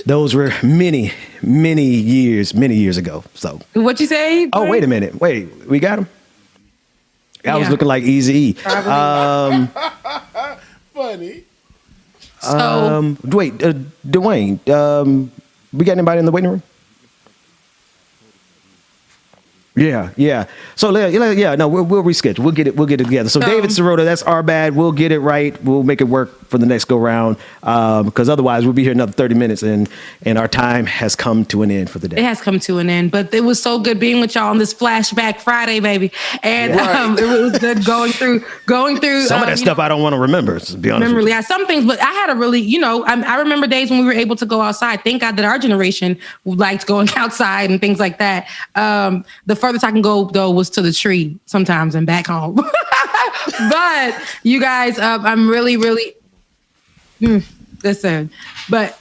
those were many years ago. So what you say? Oh, wait a minute. Wait, we got him? I was looking like Eazy-E. Funny. Wait, Dwayne, we got anybody in the waiting room? Yeah. So we'll reschedule. We'll get it together. So David Sirota, that's our bad. We'll get it right. We'll make it work for the next go round. Because otherwise we'll be here another 30 minutes and our time has come to an end for the day. It has come to an end, but it was so good being with y'all on this Flashback Friday, baby. And it was good going through some of that stuff I don't want to remember, to be honest. Yeah, some things, but I had a really, I remember days when we were able to go outside. Thank God that our generation liked going outside and things like that. The furthest I can go though was to the tree sometimes and back home. But you guys, I'm really listen. But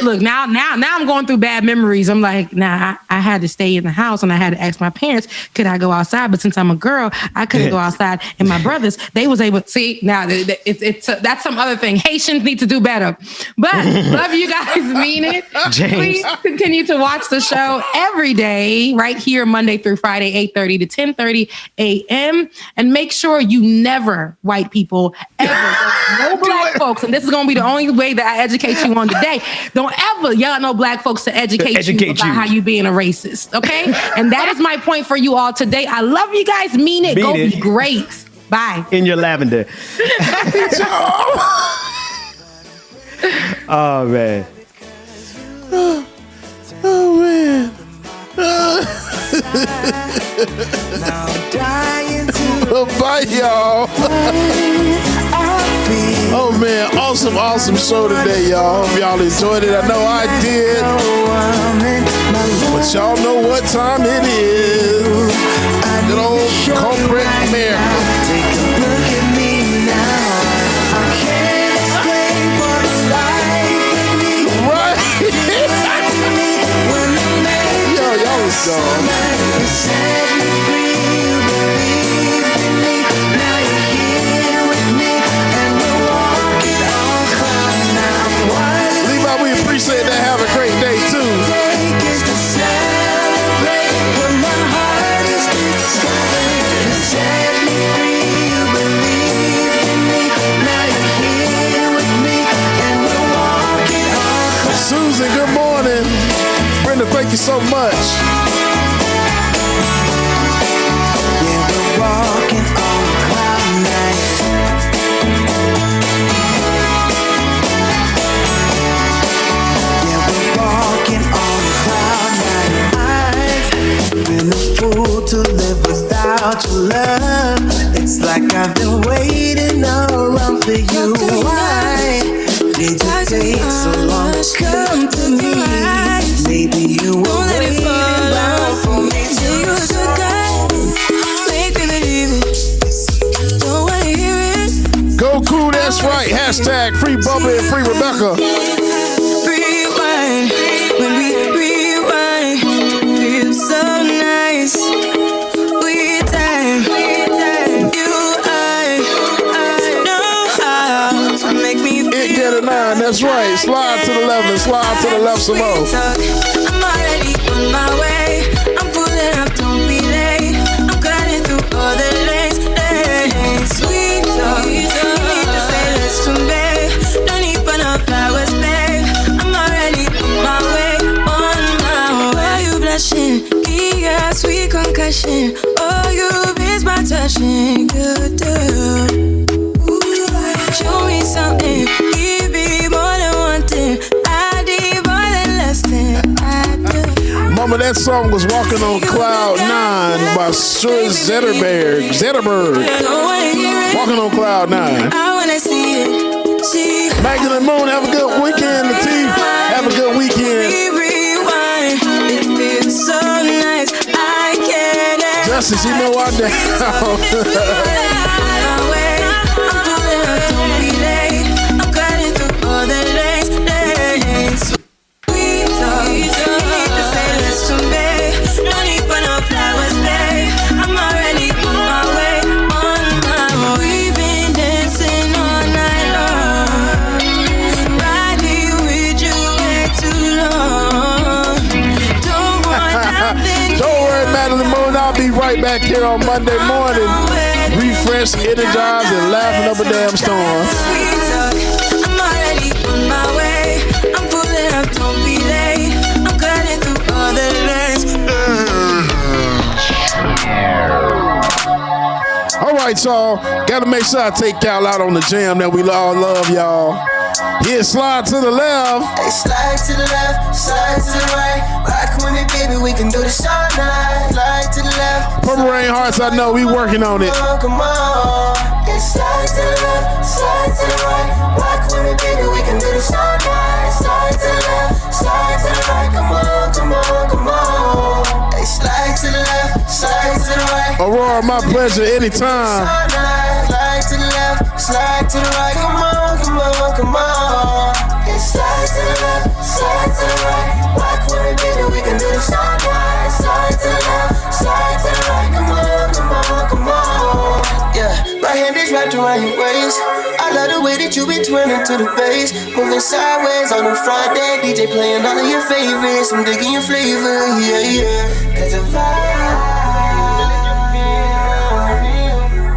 look, now I'm going through bad memories. I'm like, I had to stay in the house and I had to ask my parents, could I go outside? But since I'm a girl, I couldn't go outside. And my brothers, they was able to see. Now that's some other thing. Haitians need to do better. But love you guys, mean it. James. Please continue to watch the show every day, right here, Monday through Friday, 8:30 to 10:30 a.m. And make sure you never, white people, ever, no black folks. And this is going to be the only way that I educate you on today. Don't ever yell no black folks to educate you about how you being a racist, okay? And that is my point for you all today. I love you guys. Mean it. Go be great. Bye. In your lavender. Oh, man. Oh, man. Bye, y'all. Oh man, awesome show today, y'all. Hope y'all enjoyed it. I know I did. But y'all know what time it is. Good old corporate America. Take a look at me now. I can't explain what life with me. Right. Yo, y'all was dumb. We appreciate that. Have a great day too. Susan, good morning. Brenda, thank you so much. about your love. It's like I've been waiting around for you. Why did you take so long to come to me? Maybe you were waiting around for me to use your gut. Make me believe it. Don't wanna hear it. Go cool, that's right. Hashtag free Bubba and free Rebecca. Rewind. When we rewind, feels so nice. We time. You, I know how to make me feel. It get a 9, that's right. Slide to the left and slide to the left some more. I'm already on my way. I'm pulling up, don't be late. I'm cutting through all the lanes. Sweet talk, you need to say less to me. Don't need for no flowers, babe. I'm already on my way, on my way. Why you blushing? Yeah, sweet concussion. Oh, you miss my touching. Good girl. Show me something. Give me more than one thing. I need more than less than I do. Mama, that song was Walking on Cloud 9 by Shirley Zetterberg. Walking on Cloud 9. I wanna see it. See it. Magdalene Moon, have a good weekend. Latif, have a good weekend. Rewind. It feels so nice. I can't. Justice, you know I down. Right back here on Monday morning, refreshed, energized, and laughing up a damn storm. I'm already on my way. I'm pulling up, don't be late. I'm cutting through all the lanes. All right, y'all. Gotta make sure I take y'all out on the jam that we all love, y'all. Yeah, slide to the left. Hey, slide to the left, slide to the right. Rock with me, baby, we can do this all night. Slide to the left. Purple Rain Hearts, I know we working on it. Come on. Yeah, slide to the left, slide to the right. Rock with me, baby, we can do this all night. Slide to the left, slide to the right. Come on, come on, come on. Hey, slide to the left, slide to the right. Aurora, my pleasure, anytime. Slide to the left, slide to the right. Come on, come on, come on. Yeah, slide to the left, slide to the right. Rock with me, baby, we can do this all night. Slide to the left, slide to the right. Come on, come on, come on. Yeah, right hand is wrapped around your waist. I love the way that you be twirling to the bass. Moving sideways on a Friday. DJ playing all of your favorites. I'm digging your flavor, yeah, yeah. Cause the vibe.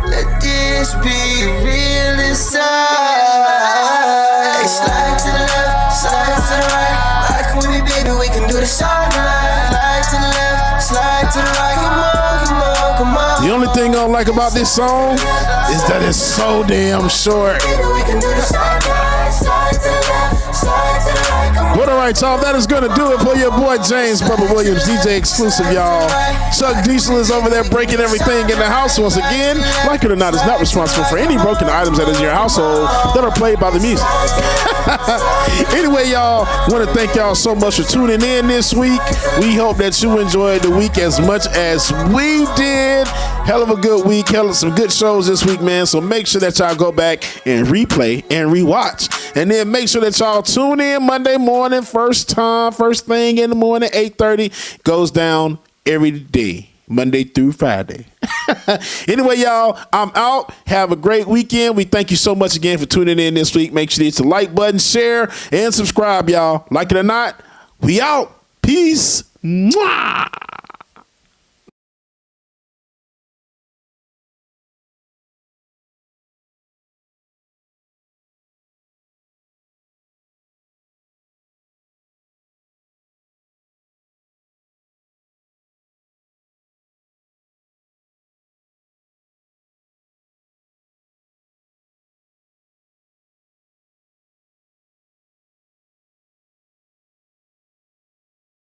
Let this be real inside. Hey, slide to the left, slide to the right. Rock with me, baby, we can do this all night. Slide to the left, slide to the right. Come on, come on, come on. The only thing I don't like about this song is that it's so damn short. Baby, we can do this all night. Slide to the left, slide to the right. Come on. But all right, y'all, that is going to do it for your boy James Bubba Williams, DJ exclusive, y'all. Chuck Diesel is over there breaking everything in the house once again. Like it or not, is not responsible for any broken items that is in your household that are played by the music. Anyway, y'all, want to thank y'all so much for tuning in this week. We hope that you enjoyed the week as much as we did. Hell of a good week. Hell of some good shows this week, man. So make sure that y'all go back and replay and rewatch. And then make sure that y'all tune in Monday morning, first thing in the morning, 8:30. Goes down every day, Monday through Friday. Anyway, y'all, I'm out. Have a great weekend. We thank you so much again for tuning in this week. Make sure you hit the like button, share, and subscribe, y'all. Like it or not, we out. Peace. Mwah.